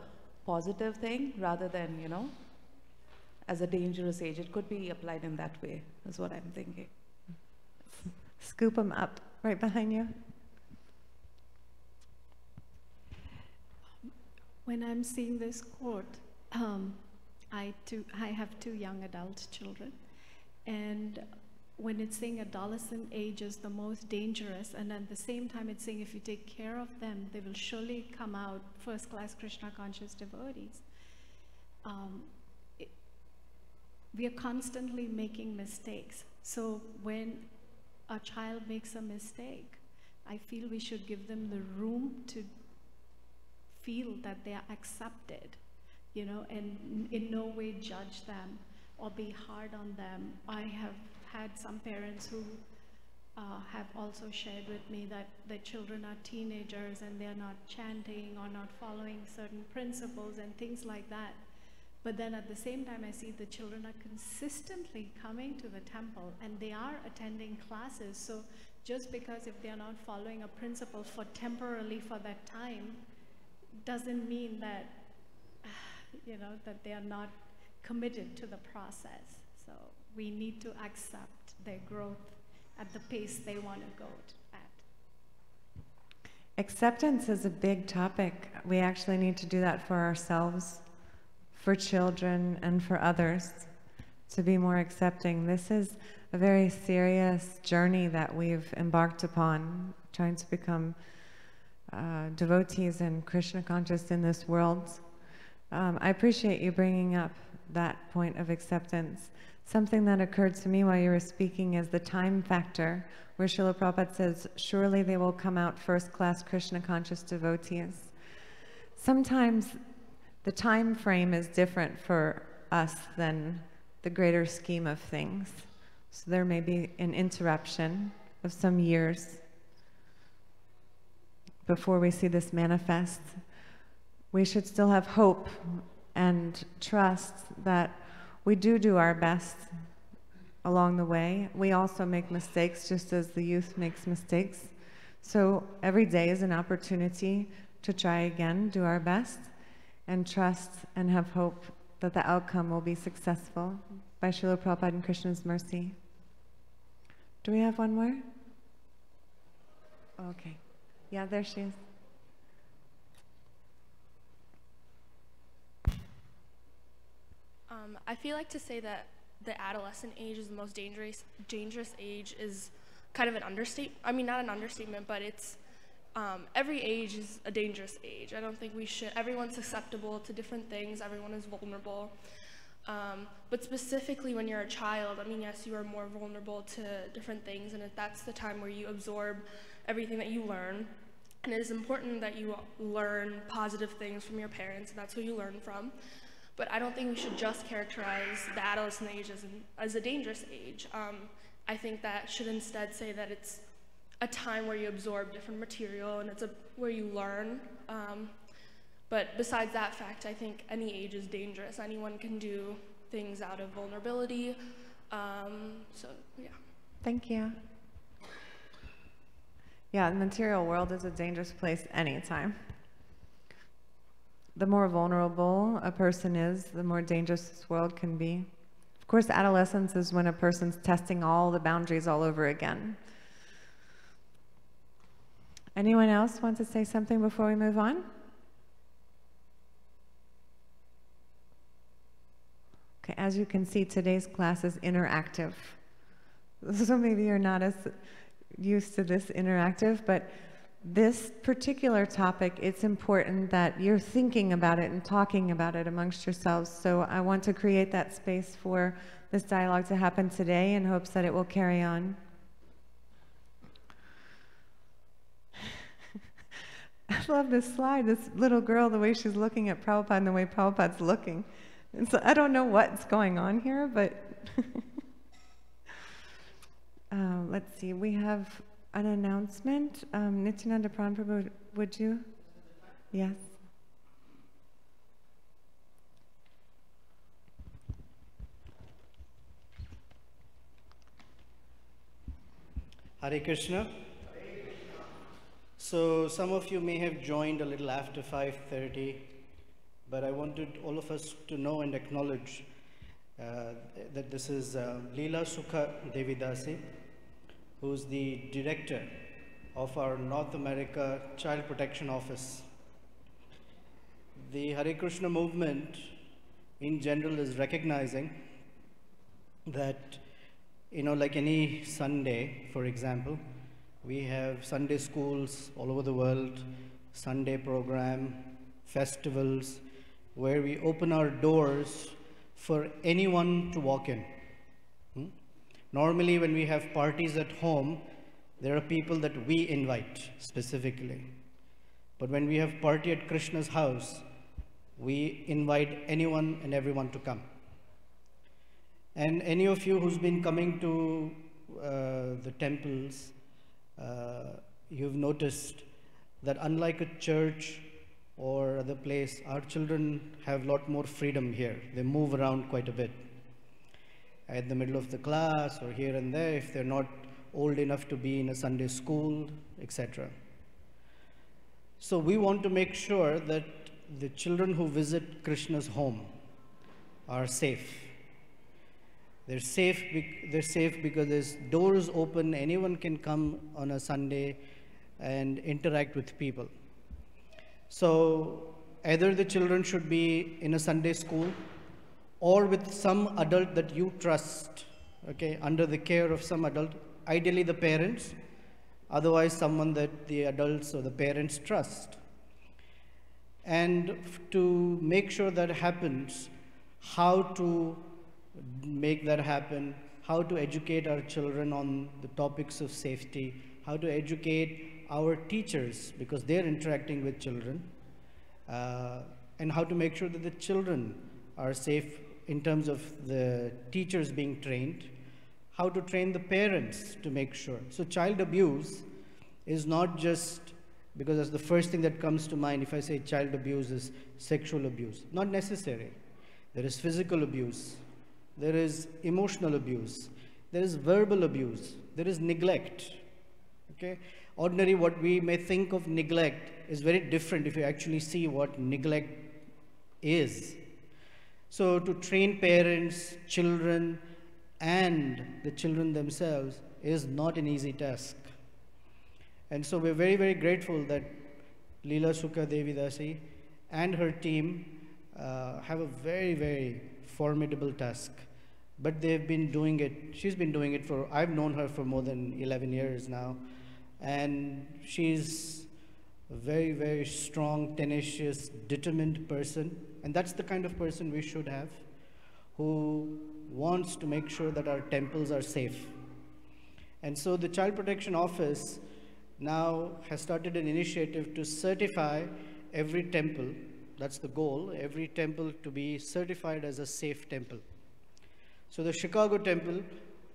positive thing rather than, as a dangerous age. It could be applied in that way, is what I'm thinking. Scoop them up right behind you. When I'm seeing this quote, I have two young adult children, and when it's saying adolescent age is the most dangerous, and at the same time it's saying if you take care of them, they will surely come out first-class Krishna conscious devotees. We are constantly making mistakes. So when a child makes a mistake, I feel we should give them the room to feel that they are accepted, and in no way judge them or be hard on them. I have had some parents who have also shared with me that their children are teenagers and they're not chanting or not following certain principles and things like that. But then at the same time, I see the children are consistently coming to the temple and they are attending classes. So just because if they are not following a principle for temporarily for that time, doesn't mean that you know, that they are not committed to the process. So we need to accept their growth at the pace they want to go at. Acceptance is a big topic. We actually need to do that for ourselves, for children, and for others, to be more accepting. This is a very serious journey that we've embarked upon, trying to become devotees and Krishna conscious in this world. I appreciate you bringing up that point of acceptance. Something that occurred to me while you were speaking is the time factor, where Srila Prabhupada says, surely they will come out first-class Krishna conscious devotees. Sometimes the time frame is different for us than the greater scheme of things. So there may be an interruption of some years before we see this manifest. We should still have hope and trust that we do our best along the way. We also make mistakes, just as the youth makes mistakes. So every day is an opportunity to try again, do our best, and trust and have hope that the outcome will be successful by Srila Prabhupada and Krishna's mercy. Do we have one more? Okay. Yeah, there she is. I feel like to say that the adolescent age is the most dangerous age is kind of an understatement. I mean, not an understatement, but it's every age is a dangerous age. I don't think we should. Everyone's susceptible to different things. Everyone is vulnerable. But specifically when you're a child, I mean, yes, you are more vulnerable to different things, and that's the time where you absorb everything that you learn. And it is important that you learn positive things from your parents, and that's who you learn from. But I don't think we should just characterize the adolescent age as a dangerous age. I think that should instead say that it's a time where you absorb different material, and it's where you learn. But besides that fact, I think any age is dangerous. Anyone can do things out of vulnerability. So, yeah. Thank you. Yeah, the material world is a dangerous place anytime. The more vulnerable a person is, the more dangerous this world can be. Of course, adolescence is when a person's testing all the boundaries all over again. Anyone else want to say something before we move on? Okay, as you can see, today's class is interactive. So maybe you're not as used to this interactive, but this particular topic, it's important that you're thinking about it and talking about it amongst yourselves. So I want to create that space for this dialogue to happen today in hopes that it will carry on. I love this slide, this little girl, the way she's looking at Prabhupada and the way Prabhupada's looking. And so I don't know what's going on here, but let's see, we have an announcement. Nityananda Prabhu, would you? Yes. Hare Krishna. So some of you may have joined a little after 5:30, but I wanted all of us to know and acknowledge that this is Leela Sukha Devidasi, who's the director of our North America Child Protection Office. The Hare Krishna movement in general is recognizing that, you know, like any Sunday, for example, we have Sunday schools all over the world, Sunday program, festivals, where we open our doors for anyone to walk in. Normally, when we have parties at home, there are people that we invite specifically. But when we have party at Krishna's house, we invite anyone and everyone to come. And any of you who's been coming to the temples, you've noticed that unlike a church or other place, our children have a lot more freedom here. They move around quite a bit. At the middle of the class or here and there, if they're not old enough to be in a Sunday school, etc. So we want to make sure that the children who visit Krishna's home are safe. They're safe because there's doors open, anyone can come on a Sunday and interact with people. So either the children should be in a Sunday school or with some adult that you trust, okay, under the care of some adult, ideally the parents, otherwise someone that the adults or the parents trust. And to make sure that happens, how to make that happen, how to educate our children on the topics of safety, how to educate our teachers because they're interacting with children, and how to make sure that the children are safe in terms of the teachers being trained, how to train the parents to make sure. So child abuse is not just, because that's the first thing that comes to mind if I say child abuse is sexual abuse. Not necessary. There is physical abuse. There is emotional abuse. There is verbal abuse. There is neglect. Okay? Ordinary, what we may think of neglect is very different if you actually see what neglect is. So to train parents, children, and the children themselves is not an easy task. And so we're very, very grateful that Leela Sukha Devidasi and her team have a very, very formidable task. But they've been doing it, she's been doing it for, I've known her for more than 11 years now. And she's a very, very strong, tenacious, determined person. And that's the kind of person we should have, who wants to make sure that our temples are safe. And so the Child Protection Office now has started an initiative to certify every temple, that's the goal, every temple to be certified as a safe temple. So the Chicago temple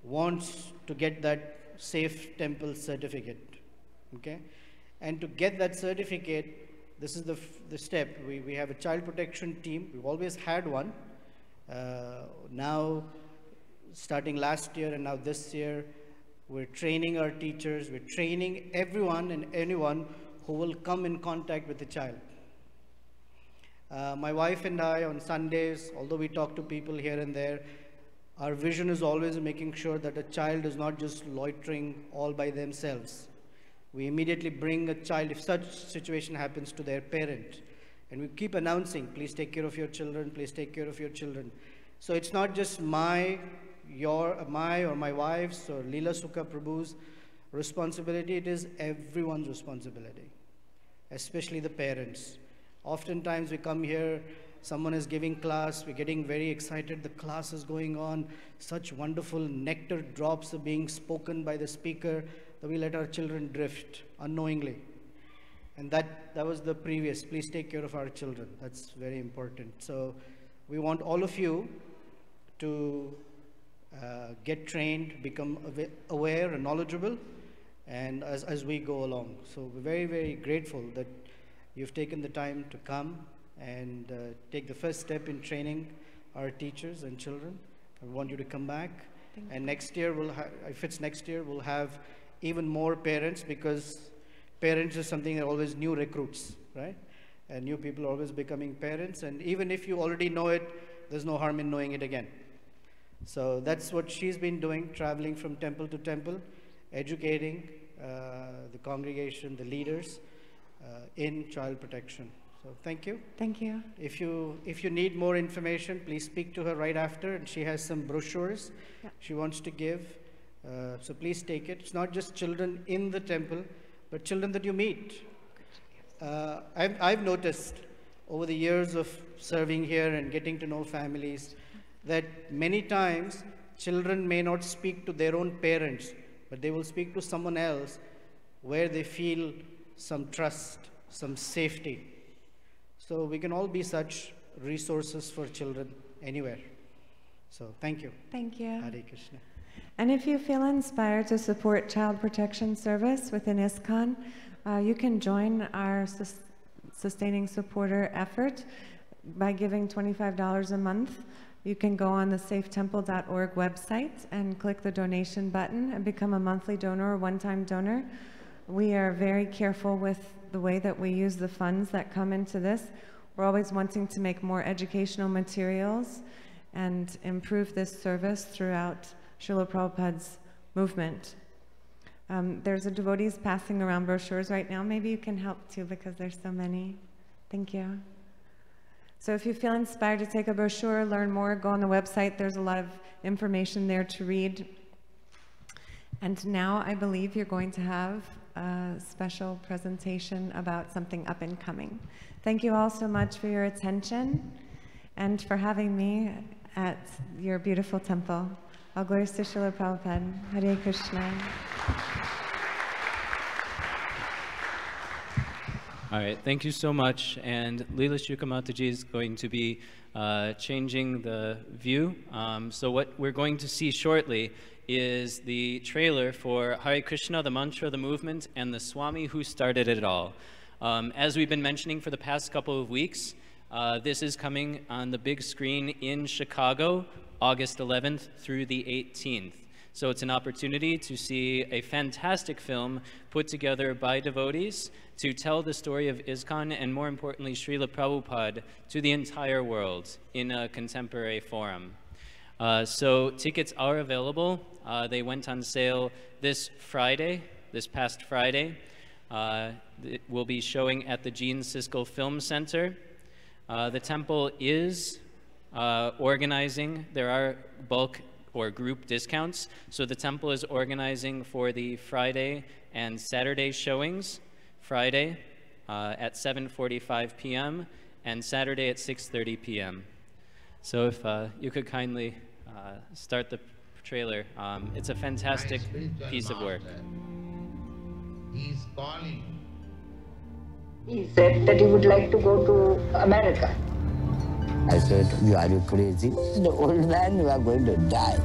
wants to get that safe temple certificate, okay? And to get that certificate, this is the step. We have a child protection team. We've always had one. Now, starting last year and now this year, we're training our teachers. We're training everyone and anyone who will come in contact with the child. My wife and I on Sundays, although we talk to people here and there, our vision is always making sure that a child is not just loitering all by themselves. We immediately bring a child, if such situation happens, to their parent. And we keep announcing, please take care of your children, please take care of your children. So it's not just my or my wife's or Leela Sukha Prabhu's responsibility, it is everyone's responsibility, especially the parents. Oftentimes we come here, someone is giving class, we're getting very excited, the class is going on, such wonderful nectar drops are being spoken by the speaker, that we let our children drift unknowingly. And that was the previous, please take care of our children. That's very important. So we want all of you to get trained, become aware and knowledgeable, and as we go along. So we're very, very grateful that you've taken the time to come and take the first step in training our teachers and children. I want you to come back. And next year, if it's next year, we'll have even more parents, because parents is something that always new recruits, right? And new people are always becoming parents. And even if you already know it, there's no harm in knowing it again. So that's what she's been doing, traveling from temple to temple, educating the congregation, the leaders in child protection. So thank you. Thank you. If you need more information, please speak to her right after, and she has some brochures she wants to give. So please take it. It's not just children in the temple, but children that you meet. I've noticed over the years of serving here and getting to know families that many times children may not speak to their own parents, but they will speak to someone else where they feel some trust, some safety. So we can all be such resources for children anywhere. So thank you. Thank you. Hare Krishna. And if you feel inspired to support child protection service within ISKCON, you can join our sustaining supporter effort by giving $25 a month. You can go on the safetemple.org website and click the donation button and become a monthly donor or one-time donor. We are very careful with the way that we use the funds that come into this. We're always wanting to make more educational materials and improve this service throughout Srila Prabhupada's movement. There's a devotees passing around brochures right now. Maybe you can help too because there's so many. Thank you. So if you feel inspired to take a brochure, learn more, go on the website. There's a lot of information there to read. And now I believe you're going to have a special presentation about something up and coming. Thank you all so much for your attention and for having me at your beautiful temple. All glories to Srila Prabhupada. Hare Krishna. All right, thank you so much. And Leela Shuka Mataji is going to be changing the view. So what we're going to see shortly is the trailer for Hare Krishna, the mantra, the movement, and the Swami who started it all. As we've been mentioning for the past couple of weeks, this is coming on the big screen in Chicago, August 11th through the 18th. So it's an opportunity to see a fantastic film put together by devotees to tell the story of ISKCON and, more importantly, Srila Prabhupada to the entire world in a contemporary forum. So tickets are available. They went on sale this past Friday. It will be showing at the Gene Siskel Film Center. The temple is organizing. There are bulk or group discounts. So the temple is organizing for the Friday and Saturday showings. Friday at 7:45 p.m. and Saturday at 6:30 p.m. So if you could kindly start the trailer. It's a fantastic piece of work. He's calling. He said that he would like to go to America. I said, are you crazy? The old man, you are going to die.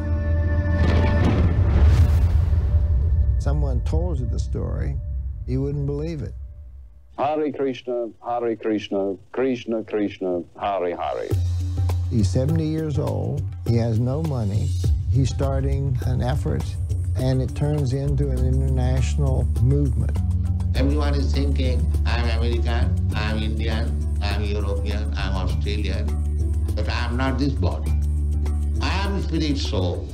Someone told you the story, you wouldn't believe it. Hare Krishna, Krishna Krishna, Hare Hare. He's 70 years old, he has no money, he's starting an effort, and it turns into an international movement. Everyone is thinking, I'm American, I'm Indian, I'm European, I'm Australian, but I'm not this body. I am spirit soul.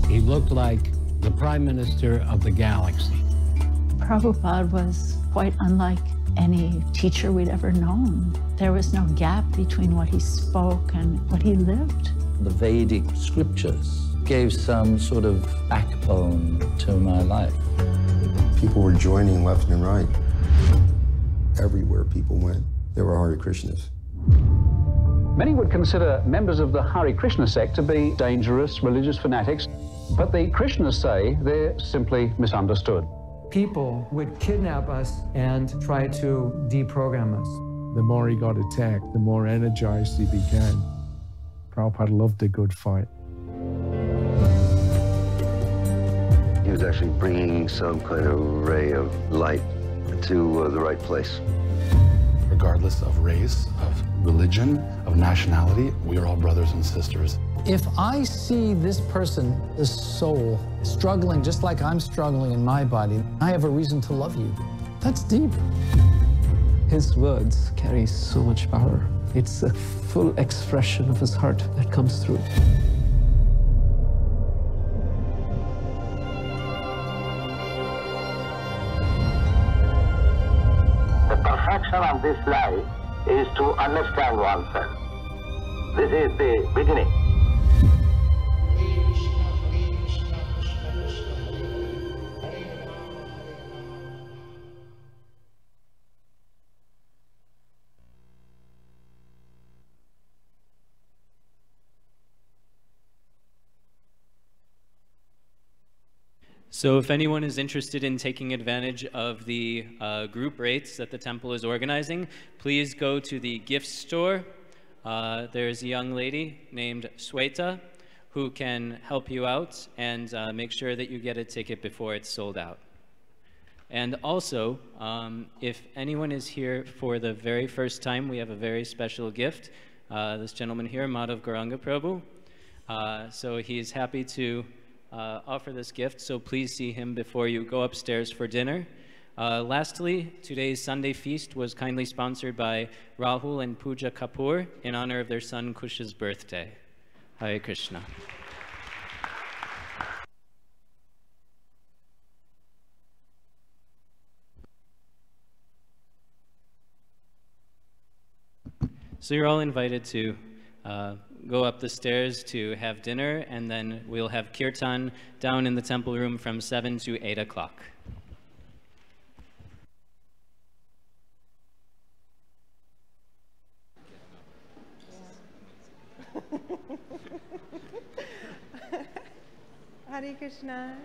He looked like the Prime Minister of the galaxy. Prabhupada was quite unlike any teacher we'd ever known. There was no gap between what he spoke and what he lived. The Vedic scriptures gave some sort of backbone to my life. People were joining left and right. Everywhere people went, there were Hare Krishnas. Many would consider members of the Hare Krishna sect to be dangerous religious fanatics, but the Krishnas say they're simply misunderstood. People would kidnap us and try to deprogram us. The more he got attacked, the more energized he became. Prabhupada loved a good fight. He was actually bringing some kind of ray of light to the right place. Regardless of race, of religion, of nationality, we are all brothers and sisters. If I see this person, this soul, struggling just like I'm struggling in my body, I have a reason to love you. That's deep. His words carry so much power. It's a full expression of his heart that comes through. The perfection of this life is to understand oneself. This is the beginning. So if anyone is interested in taking advantage of the group rates that the temple is organizing, please go to the gift store. There's a young lady named Sweta who can help you out and make sure that you get a ticket before it's sold out. And also, if anyone is here for the very first time, we have a very special gift. This gentleman here, Madhav Gauranga Prabhu. So he's happy to offer this gift, so please see him before you go upstairs for dinner. Lastly, today's Sunday feast was kindly sponsored by Rahul and Pooja Kapoor in honor of their son Kush's birthday. Hare Krishna. So you're all invited to go up the stairs to have dinner, and then we'll have kirtan down in the temple room from 7 to 8 o'clock. Hare Krishna.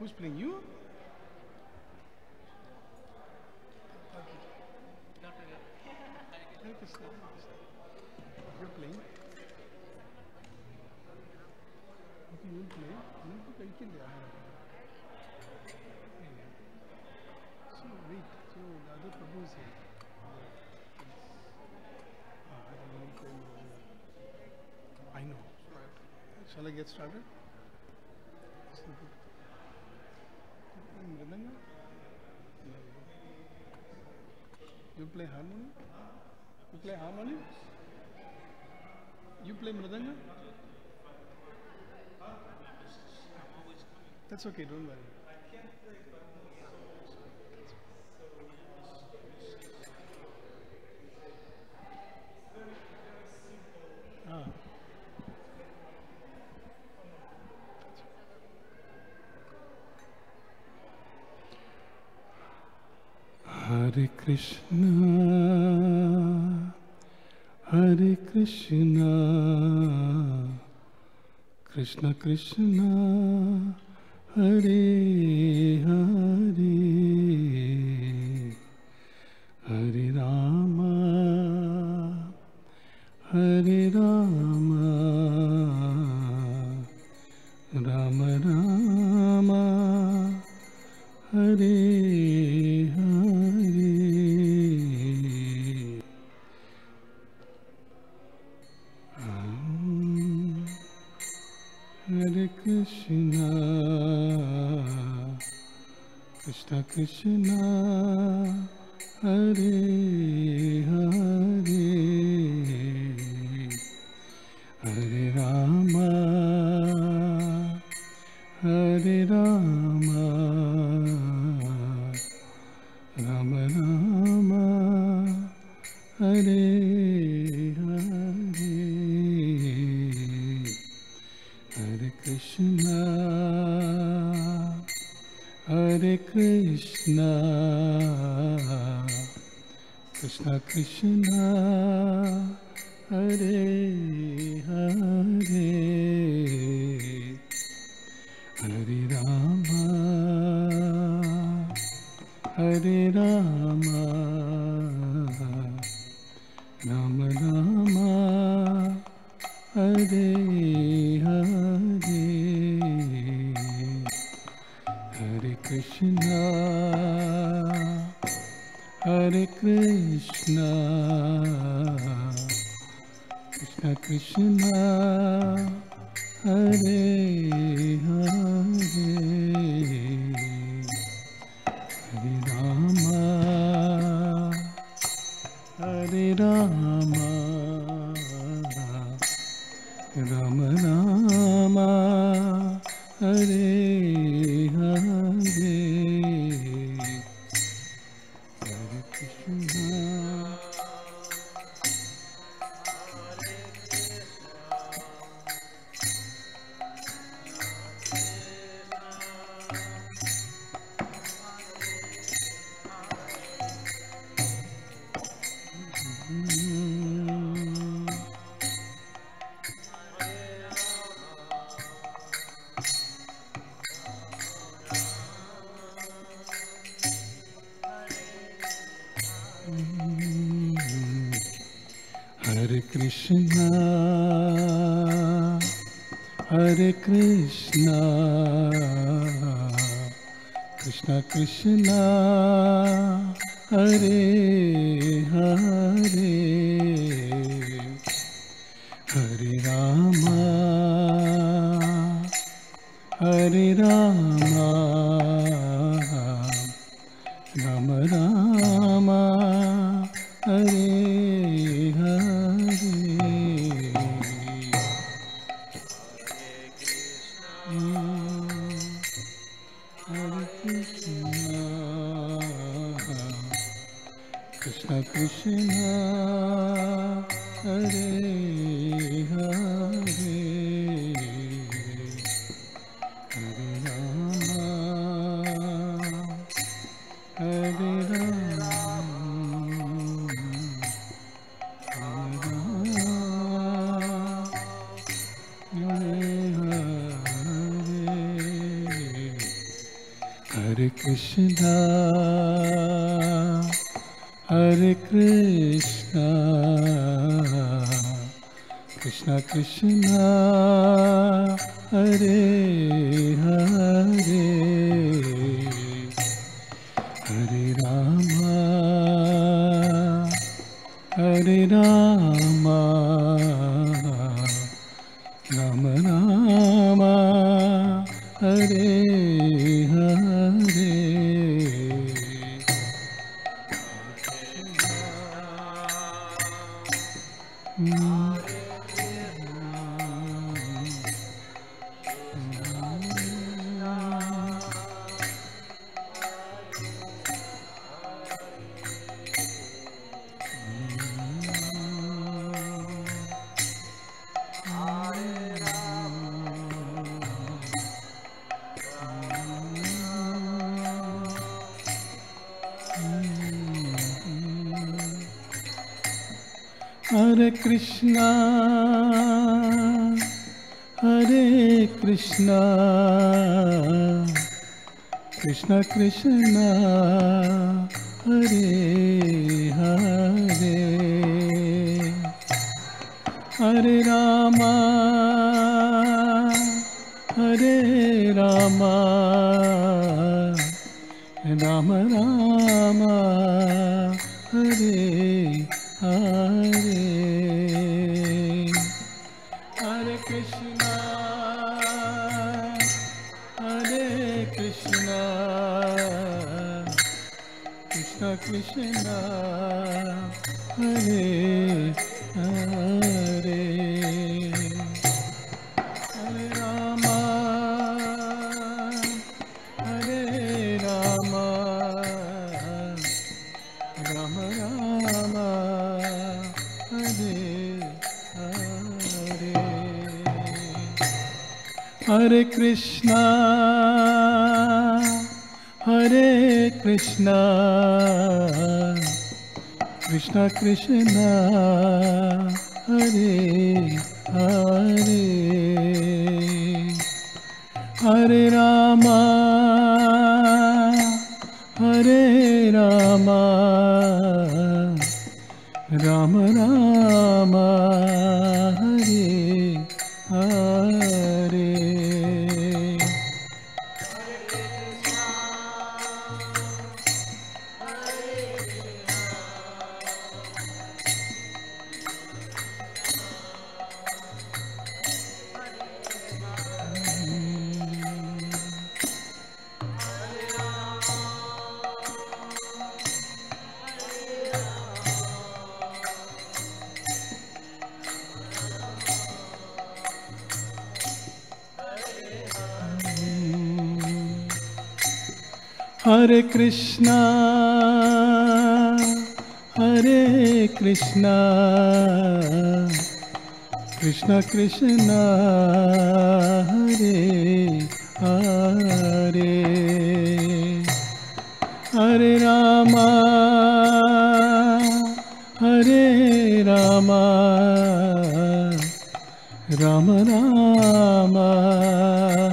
Who's playing? You? Not really. Hare Krishna. You're playing? Okay, you'll play. You'll play. So wait. So the other Prabhu is here. I know. Shall I get started? Mridanga? You play harmony? You play harmony? You play mridanga? That's okay, don't worry. Hare Krishna, Hare Krishna, Krishna Krishna, Hare Hare, Hare Rama, Hare Rama, Rama Rama, Hare Hare Krishna, Krishna Krishna, Hare Hare, Hare Rama, Hare Rama, Rama Rama, Hare Hare, Hare Krishna, Hare Krishna, Krishna Krishna, Hare Hare, Hare Rama, Hare Rama, Rama Rama, Hare Hare, Hare Krishna, Hare Krishna, Krishna Krishna, Hare Hare, Hare Rama, Hare Rama, Rama Rama, Hare Hare, Hare Krishna. Hare Krishna, Hare Krishna, Krishna Krishna, Hare Hare, Hare Rama, Hare Rama, Rama Rama, Hare Hare, Hare Krishna, Krishna Krishna, Hare Hare, Hare Rama, Hare Rama, Hare Hare Krishna, Hare Krishna, Krishna Krishna, Hare Hare, Hare Rama, Hare Rama, Rama Rama, Hare Hare. Hare Krishna, Hare Krishna, Krishna Krishna, Hare Hare, Hare Rama, Hare Rama, Rama Rama, Hare Hare, Hare Krishna, Hare Krishna, Krishna Krishna, Hare Hare, Hare Rama, Hare Rama, Rama Rama, Hare Hare, Hare Krishna, Hare Krishna, Krishna Krishna, Hare Hare, Hare Rama, Hare Rama, Rama Rama, Hare Hare. Hare Krishna, Hare Krishna, Krishna Krishna, Hare Hare, Hare Rama, Hare Rama, Rama Rama,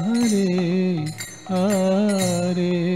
Hare Hare,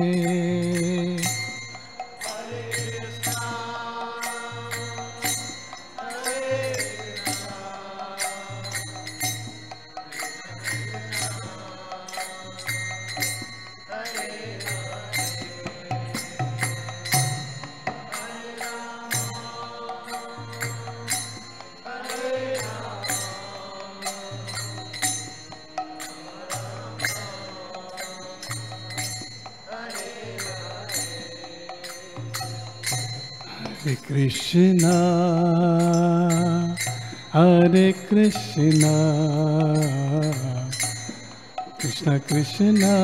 Hare Krishna, Hare Krishna, Krishna Krishna,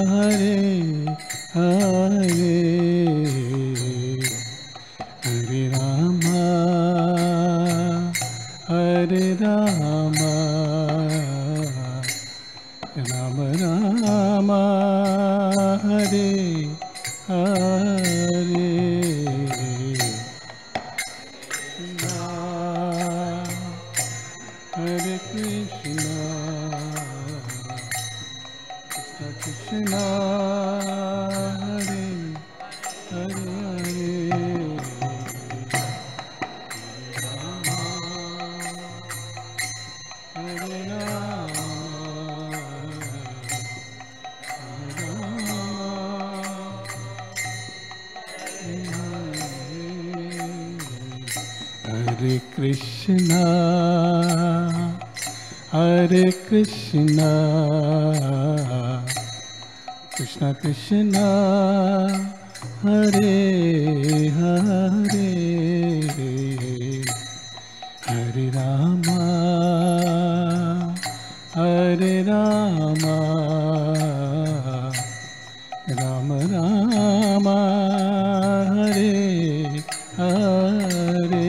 Hare Hare, Hare Rama, Hare Rama, Rama Rama, Hare Hare, Hare Krishna, Krishna Krishna, Hare Krishna, Hare Krishna, Krishna Krishna, Hare Hare, Hare Rama, Hare Rama, Rama Rama, Hare Hare.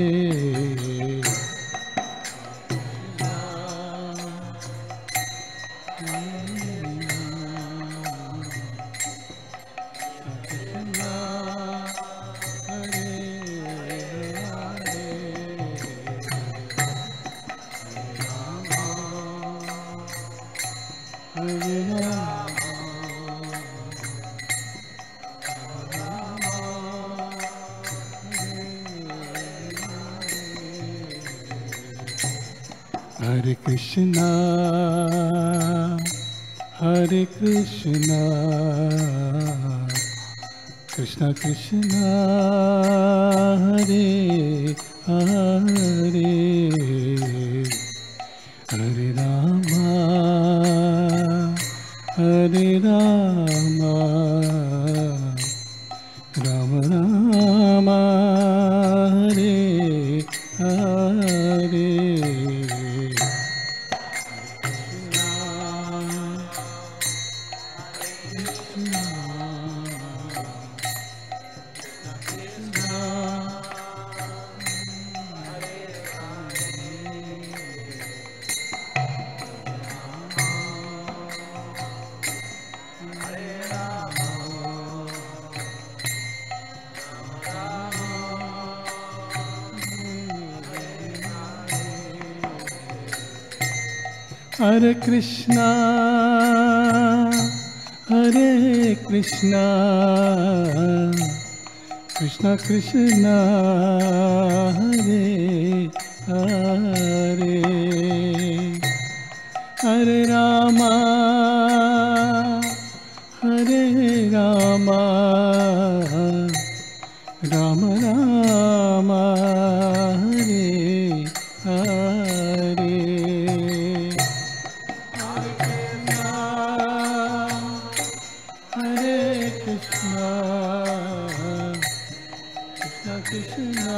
Hare Krishna, Hare Krishna, Krishna Krishna, Hare Hare, Hare Rama, Hare Rama, Rama Rama, Hare Hare. Hare Krishna, Hare Krishna, Krishna Krishna, Hare Hare, Hare Rama, Hare Rama, Rama Rama, Hare Hare. Krishna, Hare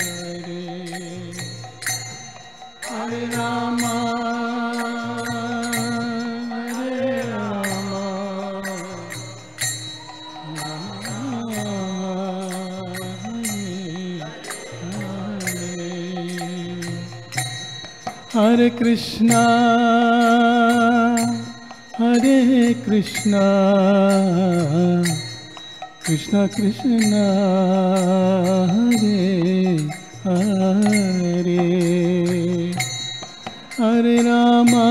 Hare, Hare Rama, Hare Rama, Rama Hare Hare, Hare Krishna, Hare Krishna, Krishna Krishna, Hare Hare, Hare Rama,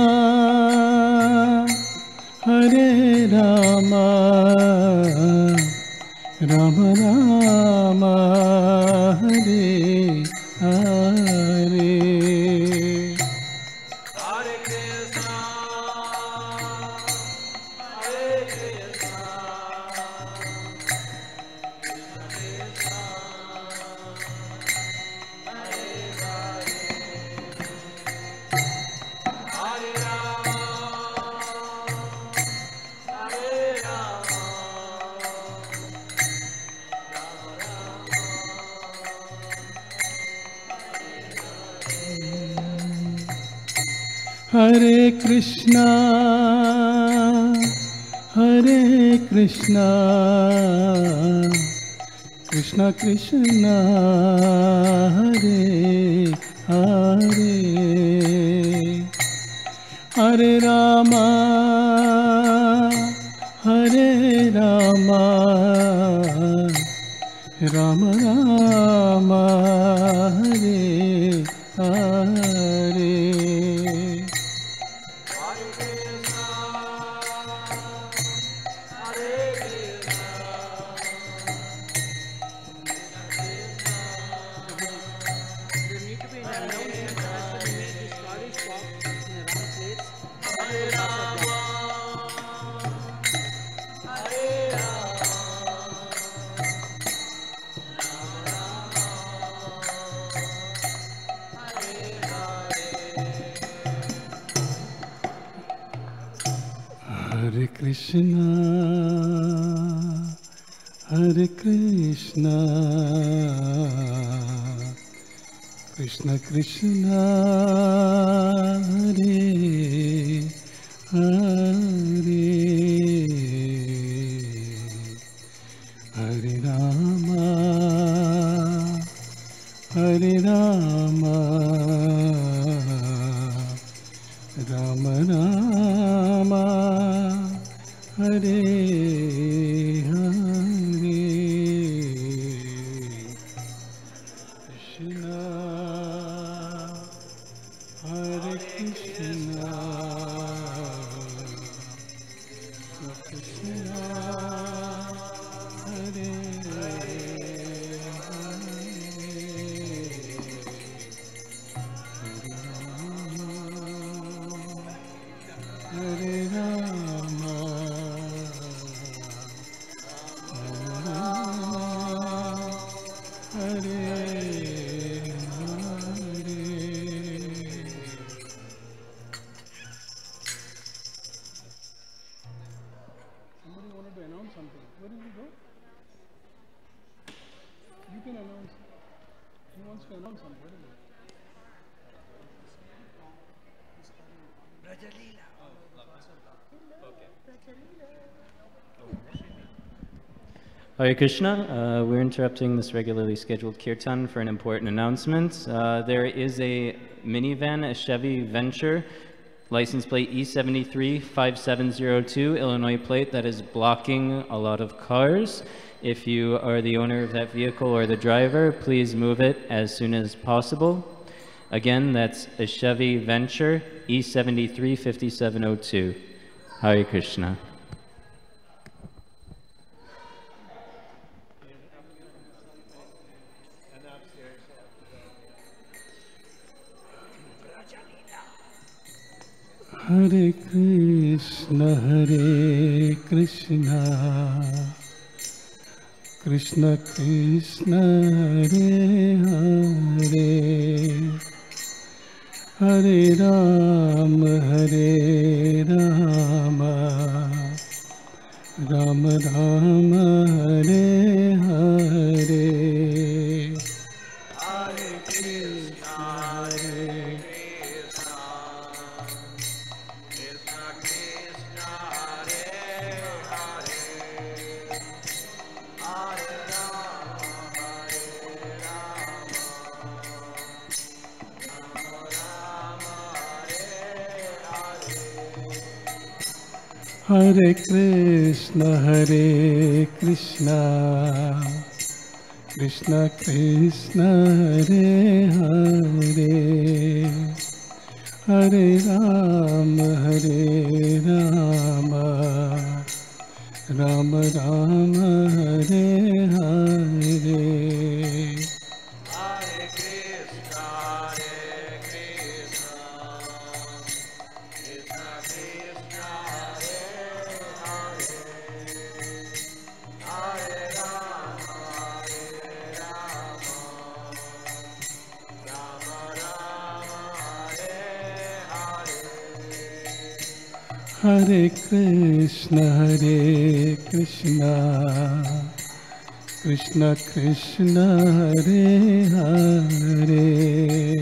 Hare Rama, Rama Rama, Hare Hare. Hare Krishna, Hare Krishna, Krishna Krishna, Hare Hare, Hare Rama, Hare Rama, Rama Rama, Hare Hare. Krishna, Hare Krishna, Krishna Krishna, Hare Hare, Hare Rama, Hare Rama, Rama Rama, Hare Hare, Krishna, Hare Krishna, Krishna, Hare Hare Rama, Hare Somebody wanted to announce something. Where did you go? You can announce. Who wants to announce something? Where is it? Hare Krishna, we're interrupting this regularly scheduled kirtan for an important announcement. There is a minivan, a Chevy Venture, license plate E735702, Illinois plate, that is blocking a lot of cars. If you are the owner of that vehicle or the driver, please move it as soon as possible. Again, that's a Chevy Venture, E735702. Hare Krishna. Hare Krishna, Hare Krishna, Krishna Krishna, Hare Hare, Hare Rama, Hare Rama, Rama Rama, Hare Hare, Hare Krishna, Hare Hare Krishna, Hare Krishna, Krishna Krishna, Hare Hare, Hare Rama, Hare Rama, Rama Rama, Hare Hare. Hare Krishna, Hare Krishna, Krishna Krishna, Hare Hare,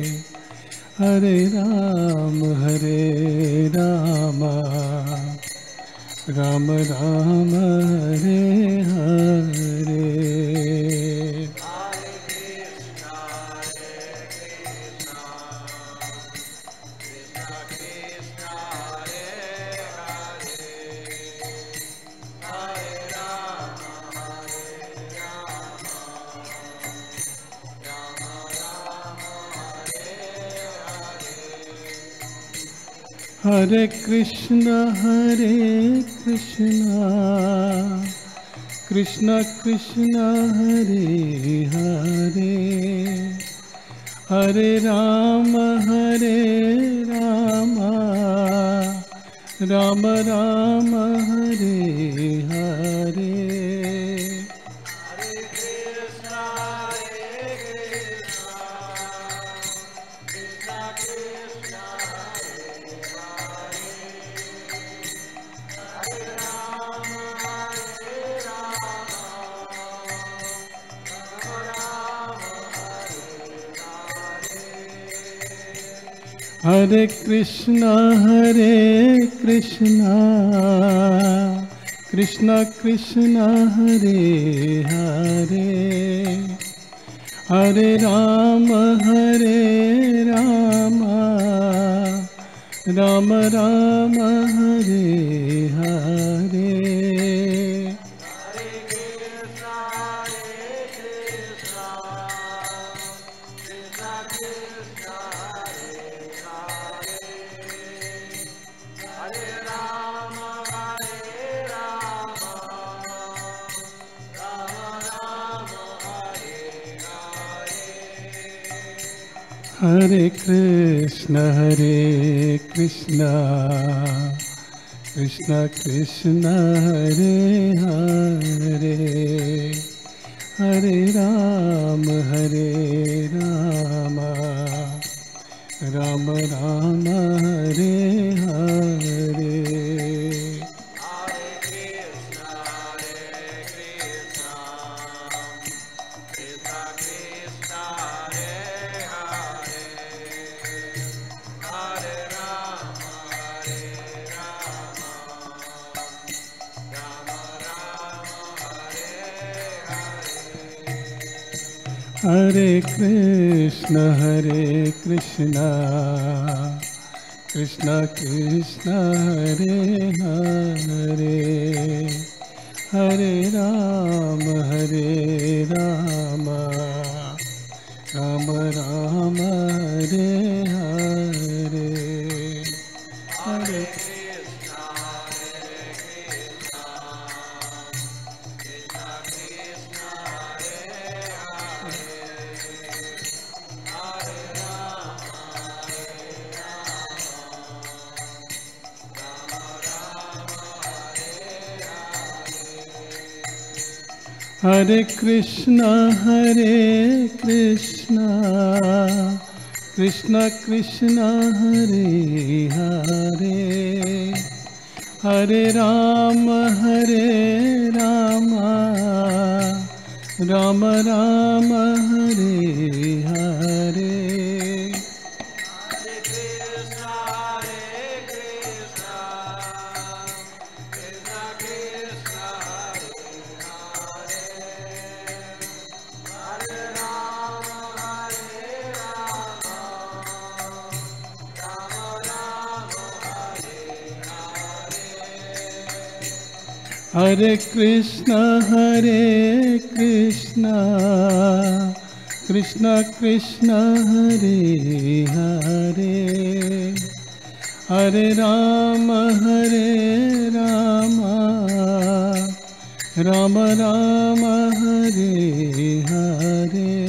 Hare Rama, Hare Rama, Rama Rama, Hare Hare. Hare Krishna, Hare Krishna, Krishna Krishna, Hare Hare, Hare Rama, Hare Rama, Rama Rama, Hare Hare. Hare Hare Krishna, Krishna Krishna, Hare Hare, Hare Rama, Rama Rama, Hare Hare. Hare Krishna, Krishna Krishna, Hare Hare, Hare Rama, Rama Rama, Hare Hare. Hare Krishna, Krishna Krishna, Hare Hare, Hare Rama, Rama Rama, Hare Hare. Hare Hare Krishna, Krishna Krishna, Hare Hare, Hare Rama, Rama Rama, Hare Hare. Hare Krishna, Krishna Krishna, Hare Hare, Hare Rama, Rama Rama, Hare Hare.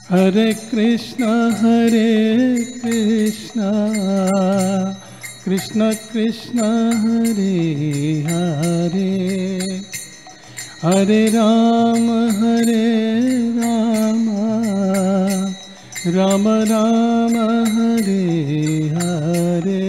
Hare Krishna, Krishna Krishna, Hare Hare, Hare Rama, Rama Rama, Hare Hare.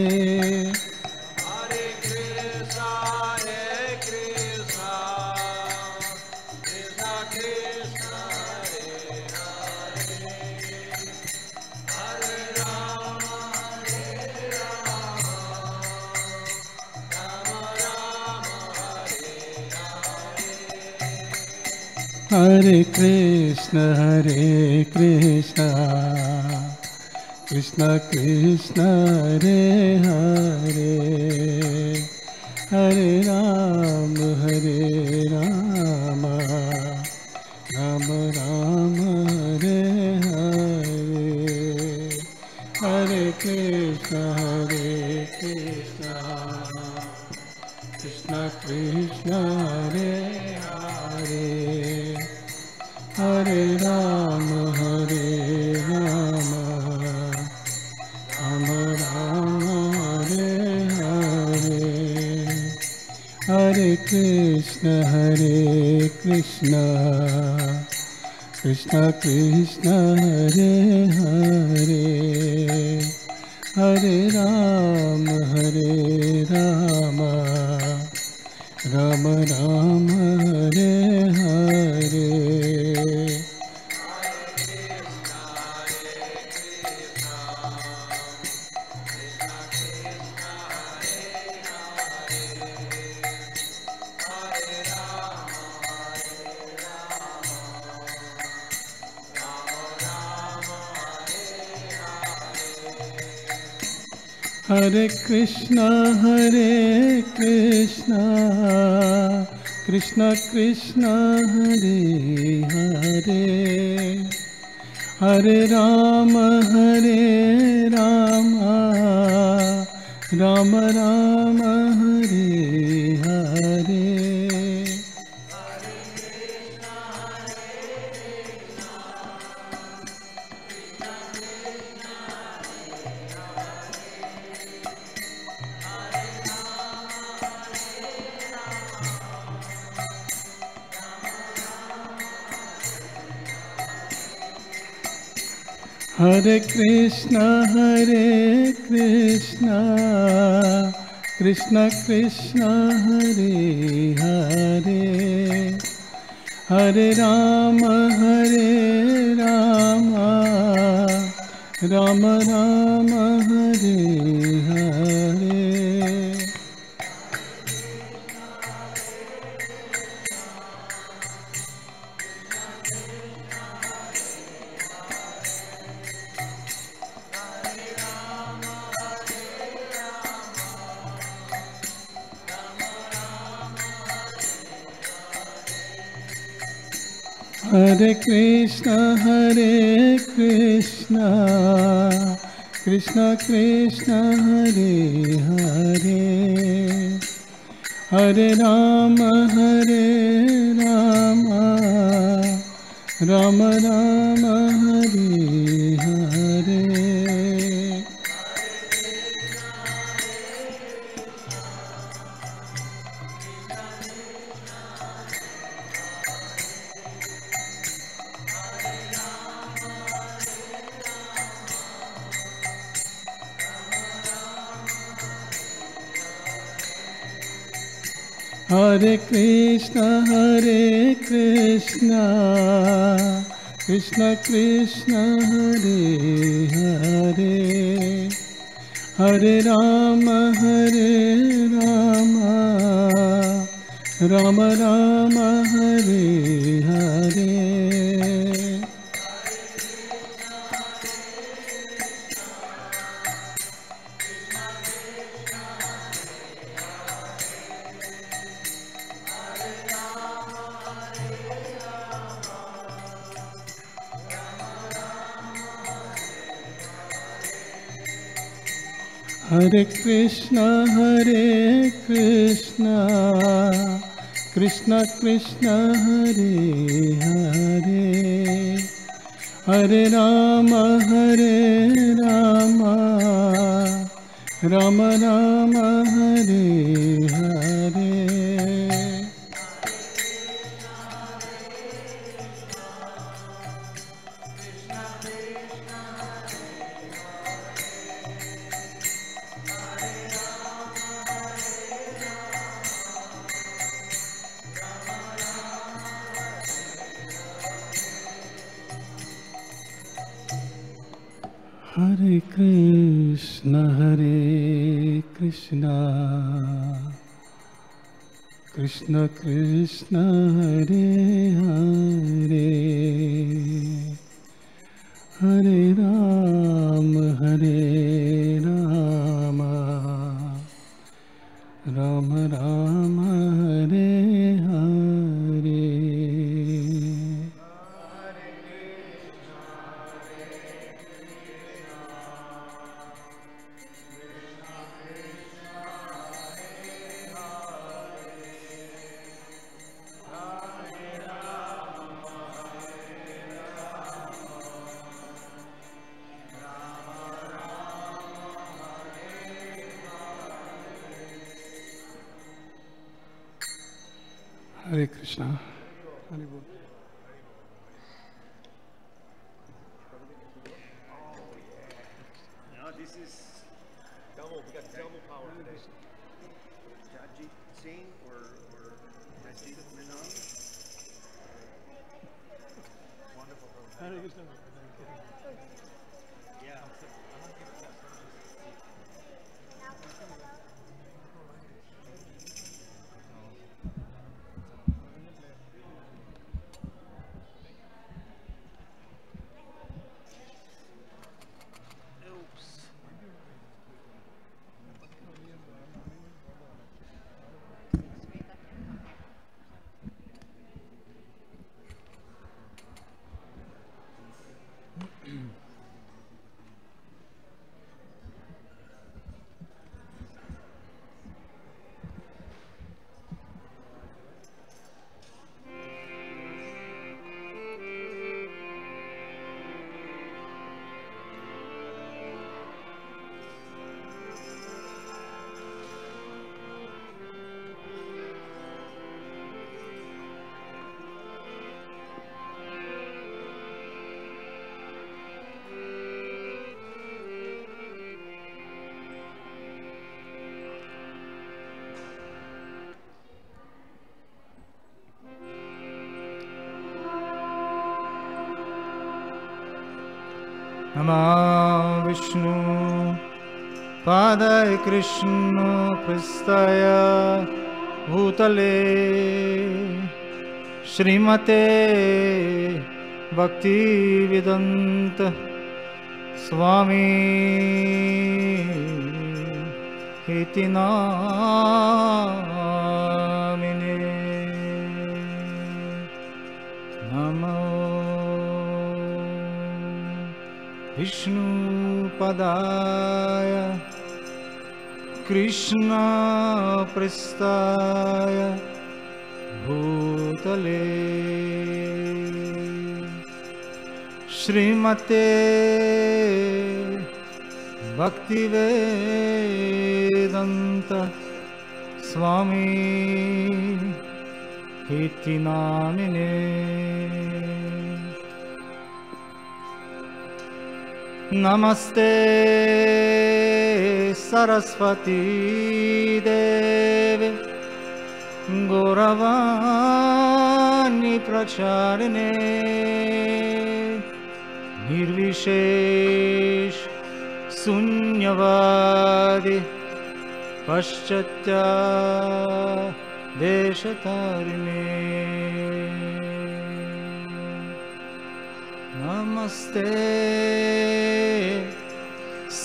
Hare Krishna, Krishna Krishna, Hare Hare, Hare Rama, Rama Rama, Hare Hare. Hare Krishna, Krishna Krishna, Hare Hare, Hare Rama, Rama Rama, Hare Hare. Hare Krishna, Krishna, Krishna Krishna Hare Hare, Hare Rama, Rama Rama, Hare Hare. Hare Krishna, Krishna Krishna, Hare Hare, Hare Rama, Rama Rama, Hare Hare. Hare Krishna, Krishna Krishna, Hare Hare, Hare Rama, Rama Rama, Hare Hare. Hare Krishna, Krishna Krishna, Hare Hare, Hare Rama, Rama Rama, Hare Hare. Hare Krishna, Krishna Krishna, Hare Hare, Hare Rama, Rama Rama, Hare Hare. Hare Krishna, Krishna Krishna, Hare Hare, Hare Rama, Rama Rama, Hare Hare. Hare Krishna, Krishna Krishna, Hare Hare, Hare Rama, Rama Rama, Hare Hare. Hare Krishna. Haribol. Now this is double. We got double power today. Jajit Singh or Rajit Menon. Wonderful. Hare Krishna. Yeah. नमः विष्णु पादाय कृष्ण प्रस्थाय भूतले श्रीमते भक्तिवेदान्त स्वामी इति नामिने नमो विष्णुपदाय कृष्णप्रस्थाय भूतले श्रीमते भक्तिवेदान्त स्वामी इति नामिने नमस्ते सरस्वती देवे गौरवाणी प्रचारिणे निर्विशेष शून्यवादी पाश्चात्य देशतारिणे नमस्ते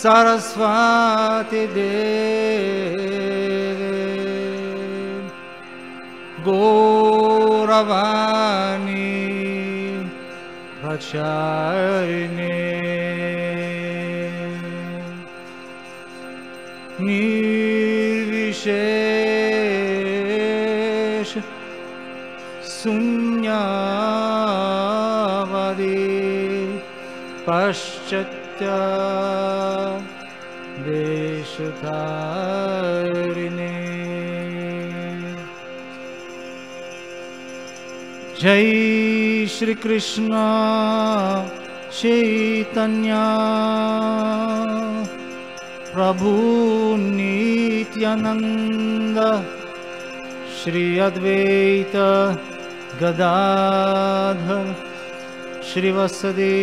सरस्वती देवे गौरवाणी प्रचारिणे निर्विशेष शून्यवादी पाश्चात्य देशतारिणे जय श्री कृष्ण चैतन्य प्रभु नित्यानंद श्री अद्वैत गदाधर श्रीवासदि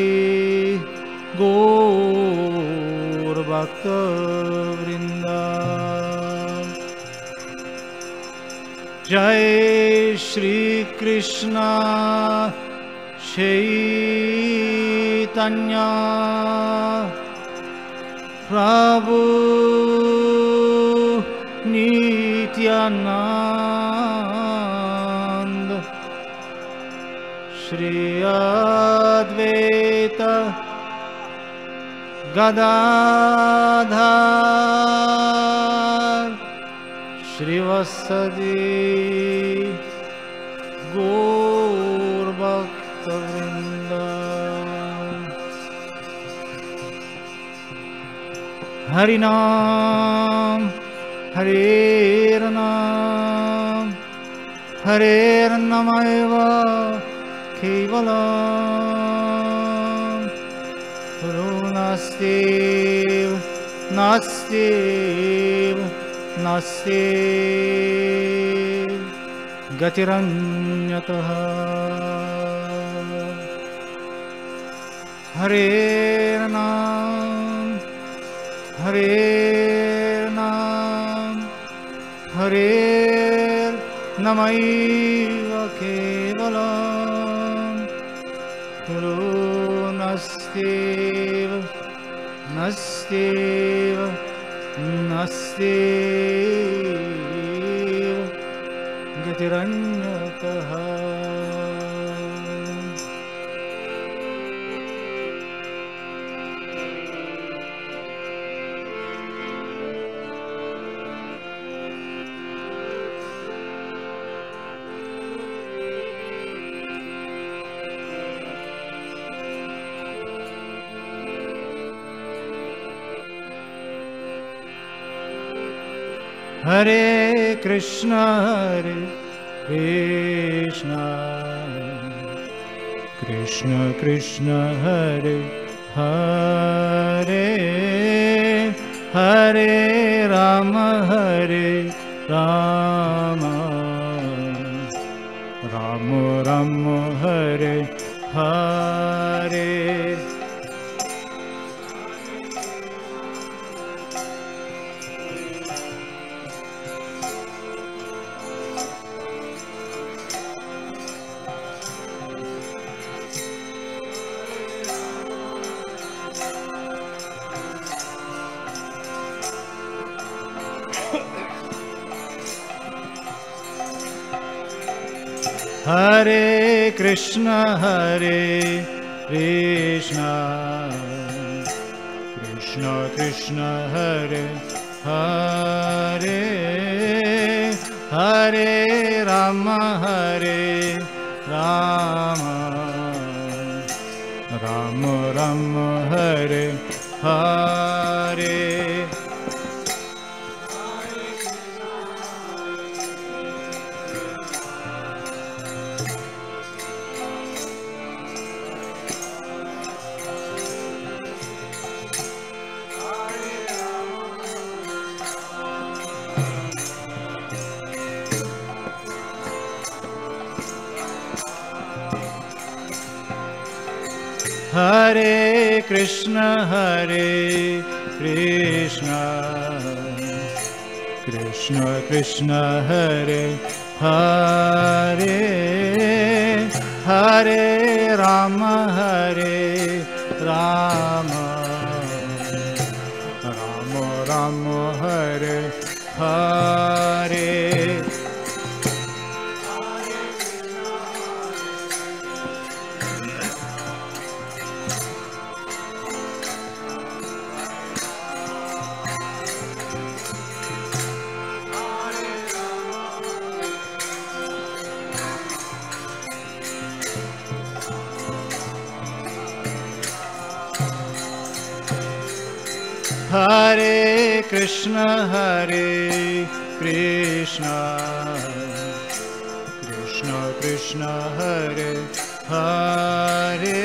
गौर भक्तवृंद जय श्री कृष्ण चैतन्य प्रभु नित्यानंद श्री अद्वैत गदाधर श्रीवासदि गौर भक्तवृंद हरि नाम हरे नाम Harirnamaiva Kevalam Guru Nastiv Nastiv Nastiv Gatiranyataha Harirnam Harirnam Harirnamaiva Kevalam Guru Nastiv Nastiv Nastiv Gatiranyataha Hare Krishna, Hare Krishna, Krishna Krishna, Hare Hare, Hare Rama, Hare Rama, Rama Rama, Hare Hare. Hare Krishna, Hare Krishna, Krishna Krishna, Hare Hare, Hare Rama, Hare Rama, Rama Rama, Hare Hare. Hare Krishna, Hare Krishna, Krishna Krishna, Hare Hare, Hare Rama, Hare Rama, Rama Rama, Hare Hare. Hare Krishna, Hare Krishna, Krishna Krishna, Hare Hare,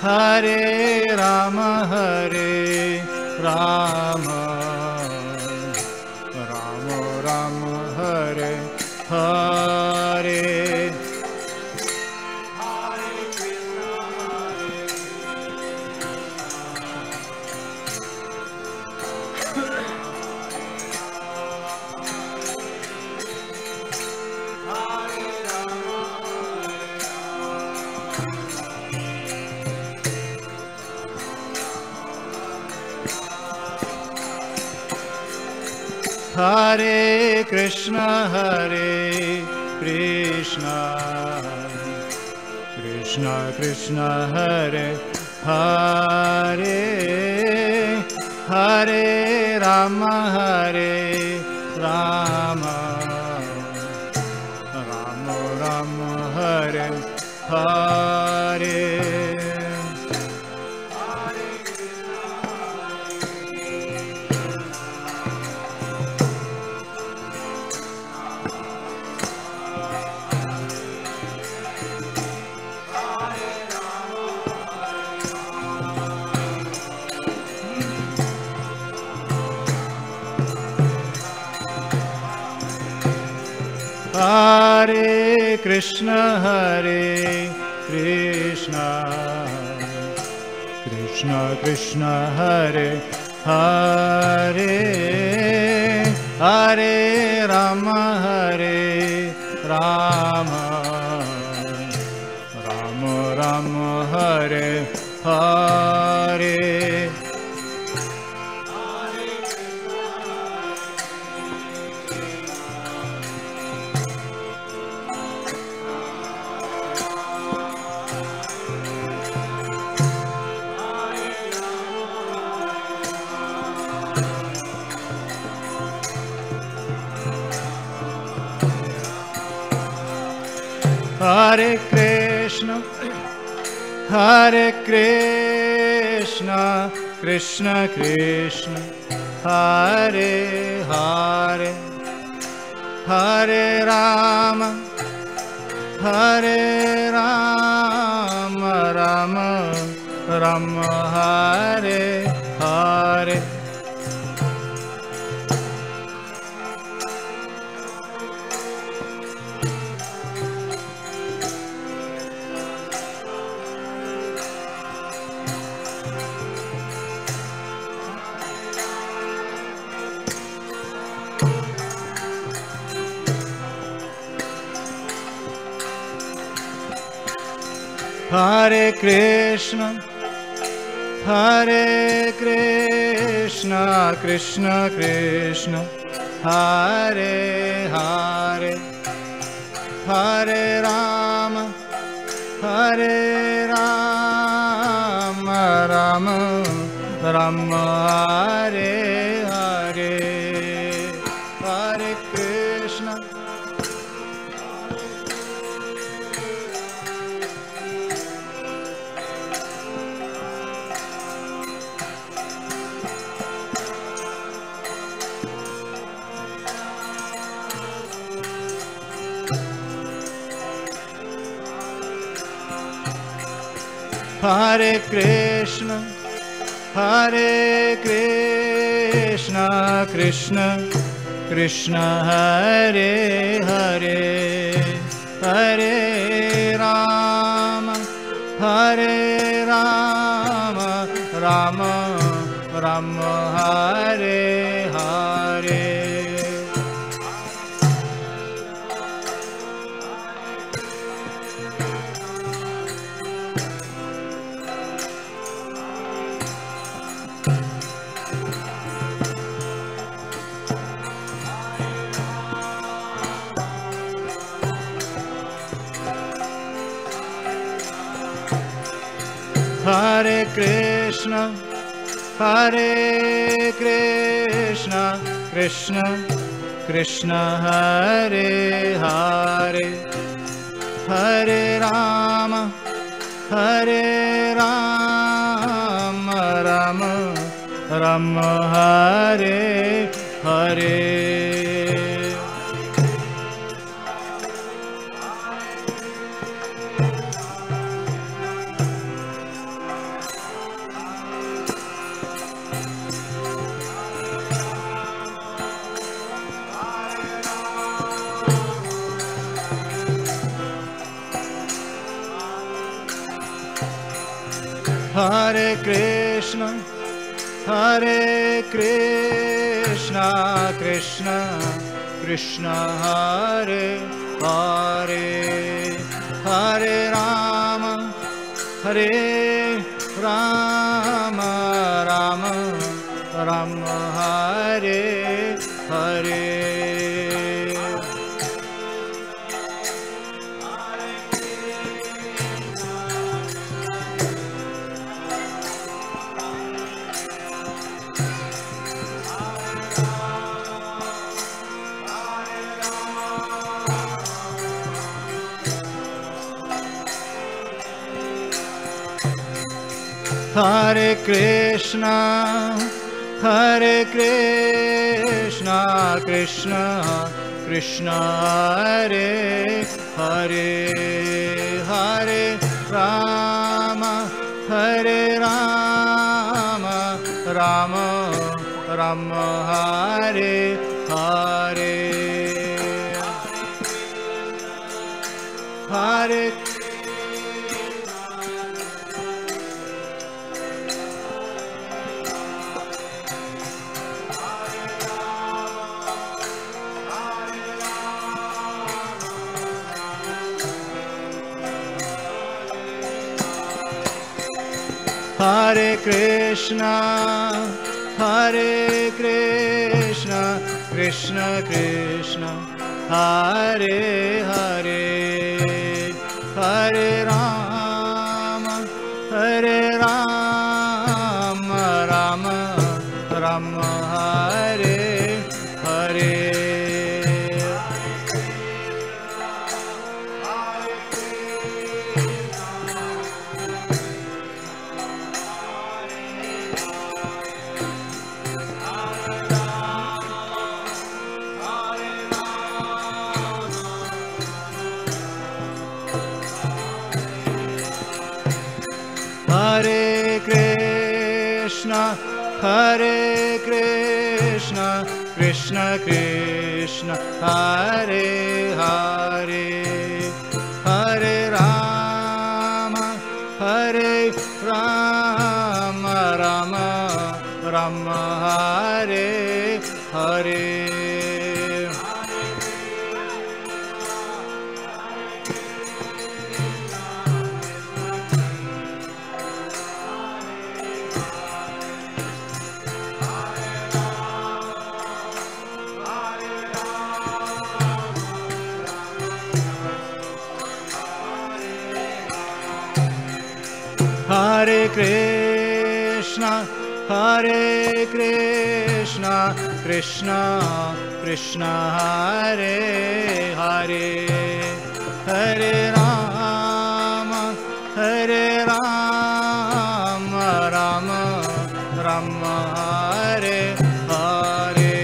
Hare Rama, Hare Rama, Rama Rama, Hare Hare. Hare Krishna, Hare Krishna, Krishna Krishna, Hare Hare, Hare Rama, Hare Rama, Rama Rama, Hare Hare. Hare Krishna, Krishna Krishna, Hare Hare, Hare Rama, Rama Rama, Hare Hare. Hare Krishna, Krishna Krishna, Hare Hare, Hare Rama, Rama Rama, Hare Hare. Hare Krishna, Krishna Krishna, Hare Hare, Hare Rama, Rama Rama, Hare Hare. Hare Krishna, Hare Krishna, Krishna Krishna, Hare Hare, Hare Rama, Rama Rama, Hare Hare. Hare Krishna, Krishna Krishna, Hare Hare, Hare Rama, Rama Rama, Hare Hare. Hare Krishna, Krishna Krishna, Hare Hare, Hare Rama, Rama Rama, Hare Hare. Hare Krishna, Krishna Krishna, Hare Hare, Hare Rama, Rama Rama, Hare Hare. Hare Krishna, Hare Krishna, Krishna Krishna, Hare Hare, Hare Rama, Hare Rama, Rama Rama, Hare Hare. Hare Krishna, Hare Krishna, Krishna Krishna, Hare Hare, Hare Rama, Hare Rama, Rama Rama, Hare Hare. Hare Krishna, Hare Krishna, Krishna Krishna, Hare Hare, Hare Rama, Hare Rama, Rama Rama, Hare Hare.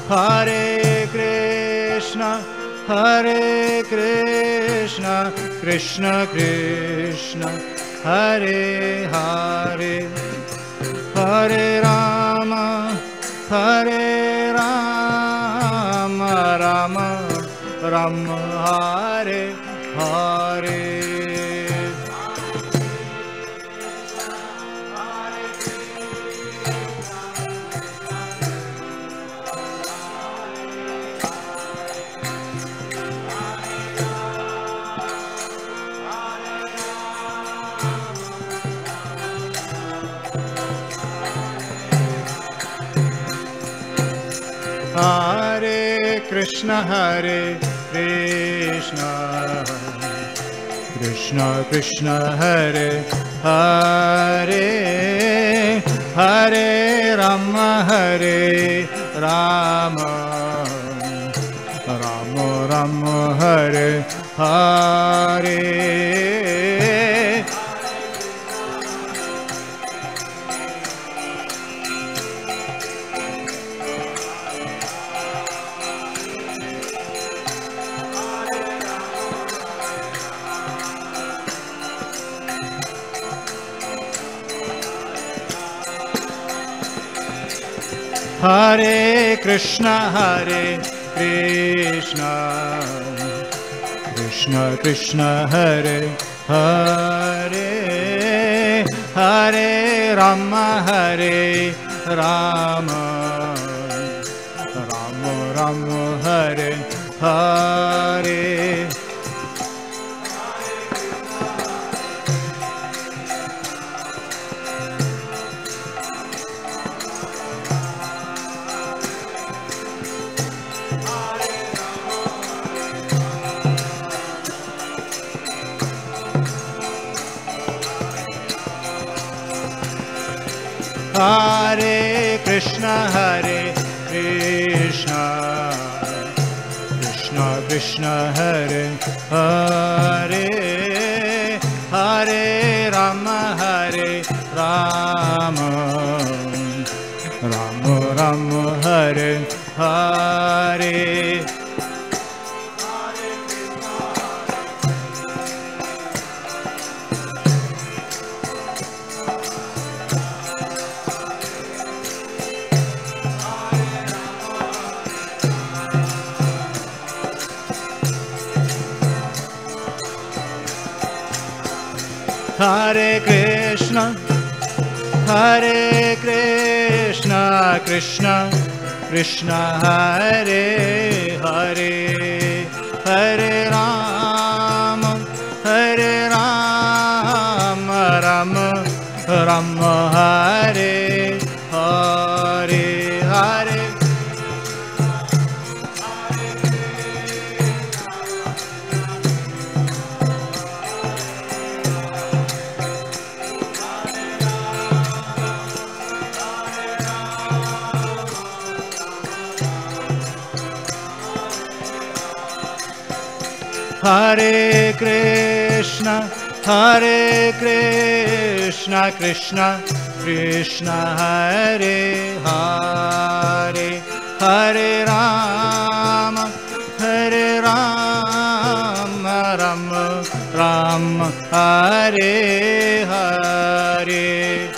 Hare Krishna, Hare Krishna, Krishna Krishna, Hare Hare, Hare Rama, Hare Rama, Rama Rama, Hare Hare. Hare Krishna, Hare Krishna, Krishna Krishna, Hare Hare, Hare Rama, Hare Rama, Rama Rama, Hare Hare. Hare Krishna, Hare Krishna, Krishna Krishna, Hare Hare, Hare Rama, Hare Rama, Rama Rama, Hare Hare. Hare Krishna, Hare Krishna, Krishna Krishna, Hare Hare, Hare Rama, Hare Rama, Rama Rama, Hare Hare. Hare Krishna, Hare Krishna, Krishna Krishna Hare Hare, Hare Rama, Hare Rama, Rama Rama Hare Hare, Hare Hare Krishna, Hare Krishna, Krishna Krishna Hare Hare, Hare Rama, Hare Rama, Rama Rama Hare Hare.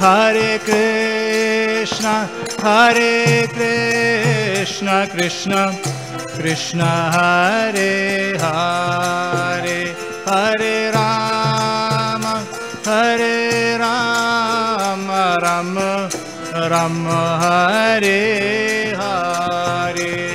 Hare Krishna, Hare Krishna, Krishna Krishna Hare Hare, Hare Rama, Hare Rama, Rama Rama Hare Hare.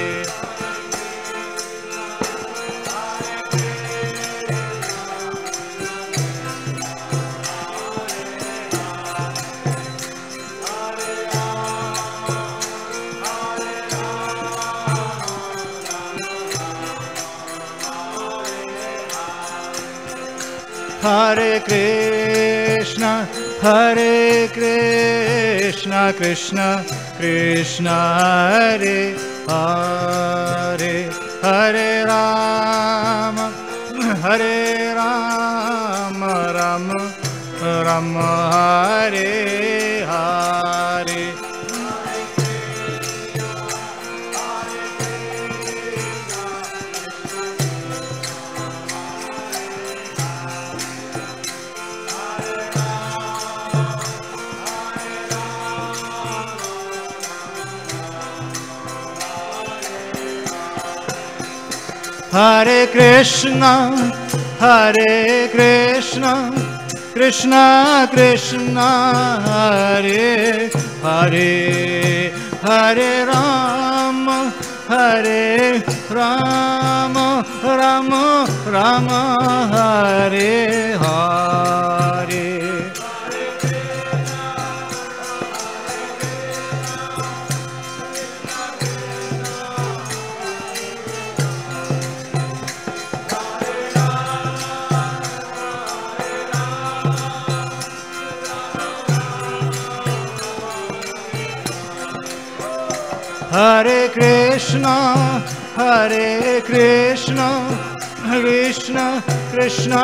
Hare Krishna, Hare Krishna, Krishna Krishna Hare Hare, Hare Rama, Hare Rama, Rama Rama Hare Hare. Hare Krishna, Hare Krishna, Krishna Krishna Hare Hare, Hare Rama, Hare Rama, Rama Rama Hare Hare. Hare Krishna, Hare Krishna, Krishna Krishna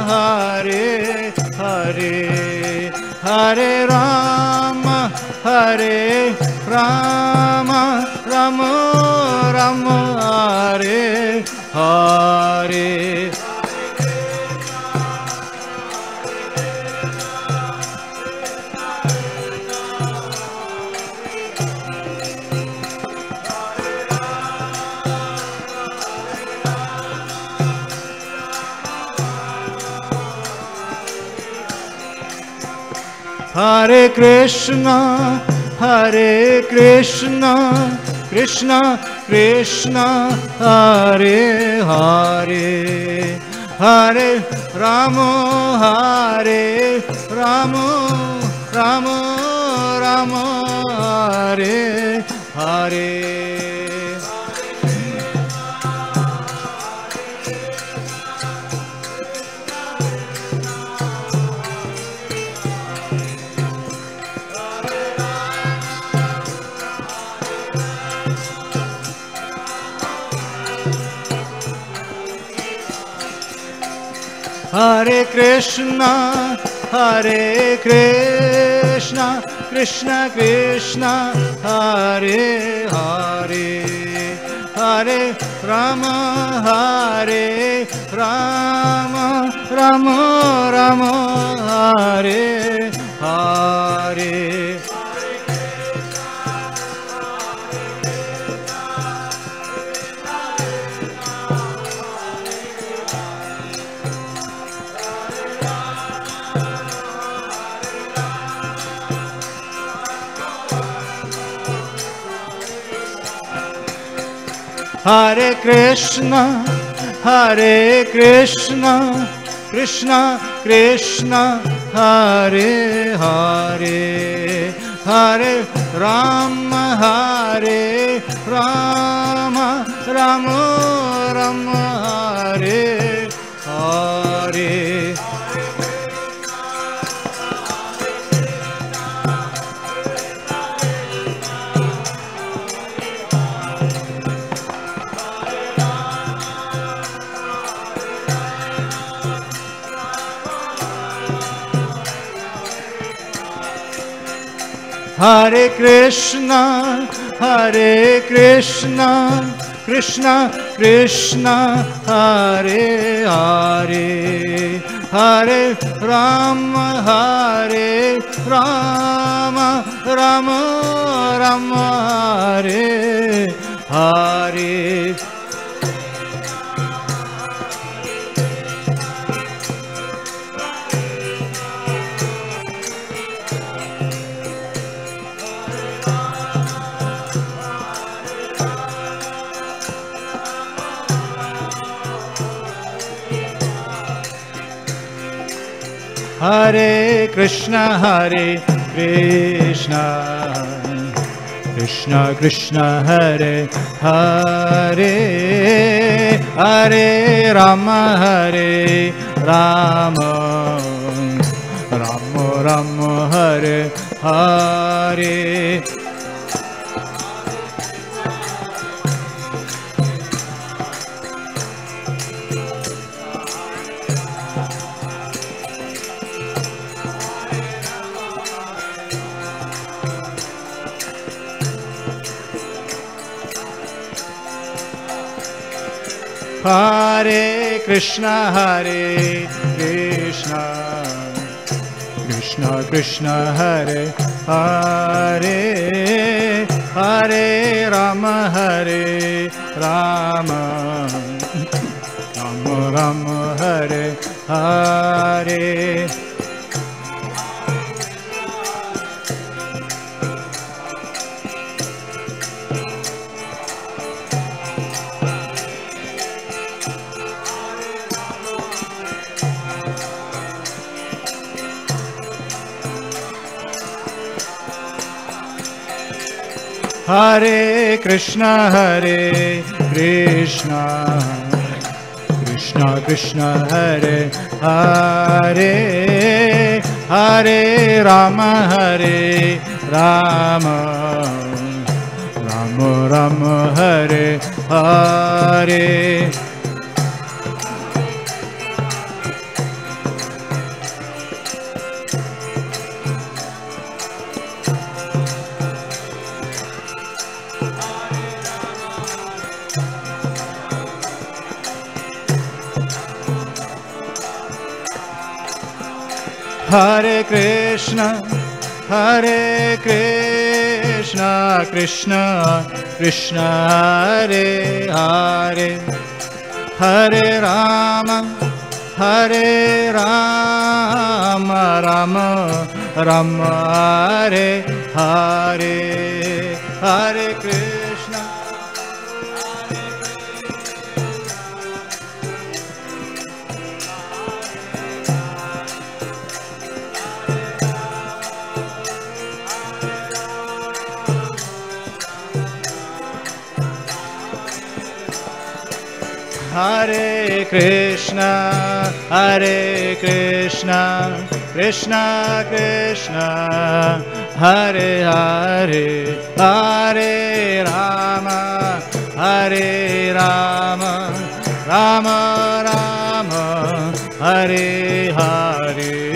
Hare Hare, Hare Rama, Hare Rama, Rama Rama Hare Hare. Hare Krishna, Hare Krishna, Krishna Krishna Hare Hare, Hare Rama, Hare Rama, Rama Rama Hare Hare. Hare Krishna, Hare Krishna, Krishna Krishna Hare Hare, Hare Rama, Hare Rama, Rama Rama, Hare Hare. Hare Krishna, Hare Krishna, Krishna Krishna, Hare Hare, Hare Rama, Hare Rama, Rama Rama, Hare Hare. Hare Krishna, Hare Krishna, Krishna Krishna, Hare Hare, Hare Rama, Hare Rama, Rama Rama, Hare Hare. Hare Krishna, Hare Krishna, Krishna Krishna, Hare Hare, Hare Rama, Hare Rama, Rama Rama, Hare Hare. Hare Krishna, Hare Krishna, Krishna Krishna, Hare Hare, Hare Rama, Hare Rama, Rama Rama, Hare Hare. Hare Krishna, Hare Krishna, Krishna Krishna, Hare Hare, Hare Rama, Hare Rama, Rama Rama, Hare Hare. Hare Krishna, Hare Krishna, Krishna Krishna, Hare Hare, Hare Rama, Hare Rama, Rama Rama, Hare Hare, Hare Krishna. Hare Krishna, Hare Krishna, Krishna Krishna, Hare Hare, Hare Rama, Hare Rama, Rama Rama, Hare Hare.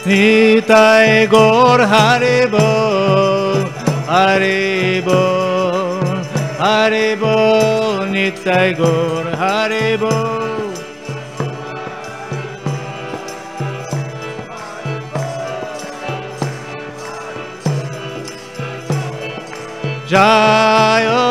Nitai Gaur Hari Bol, Hari Bol, Hari Bol, Nitai Gaur Hari Bol. Jaya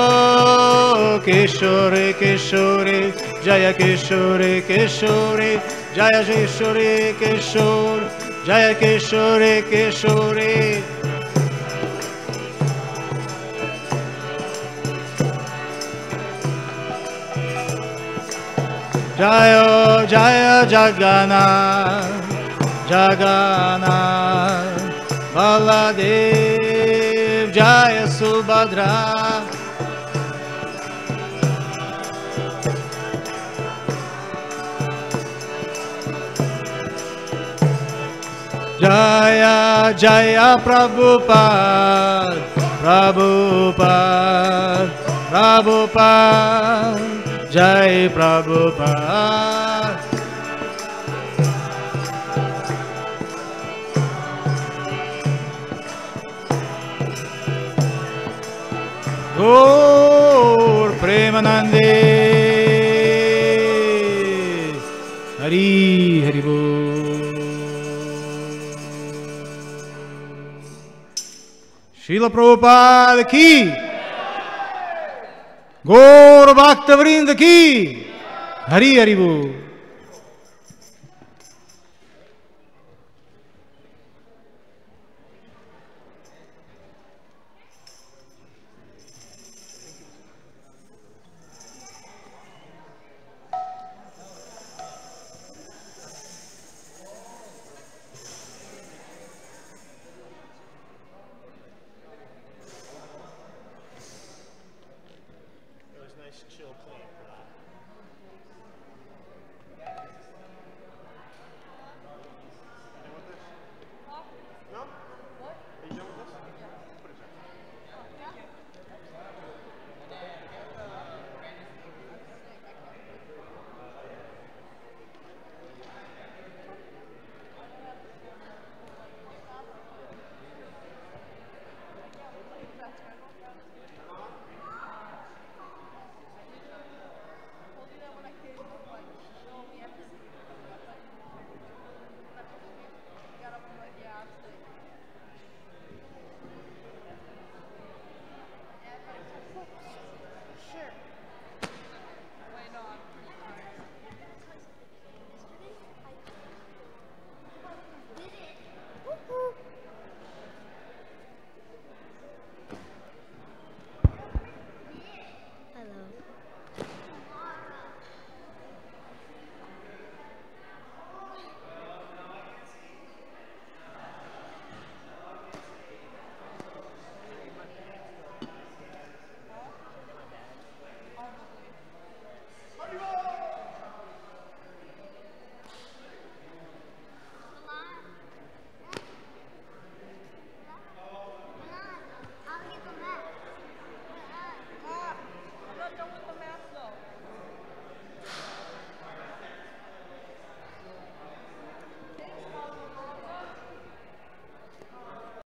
Kishore Kishore, Jaya Kishore Kishore, Jaya Kishore Kishore, Jaya Kishore Kishore. Jaya Jaya Jagannath, Jagannath, Baladev, Jaya Subhadra. Jaya Jaya Prabhupada, Prabhupada, Prabhupada, Jai Prabhupada. Gaur Premanande, Hari Hari Bol. Srila Prabhupada ki, Gaur Bhakta Vrinda ki, Hari Hari Bol.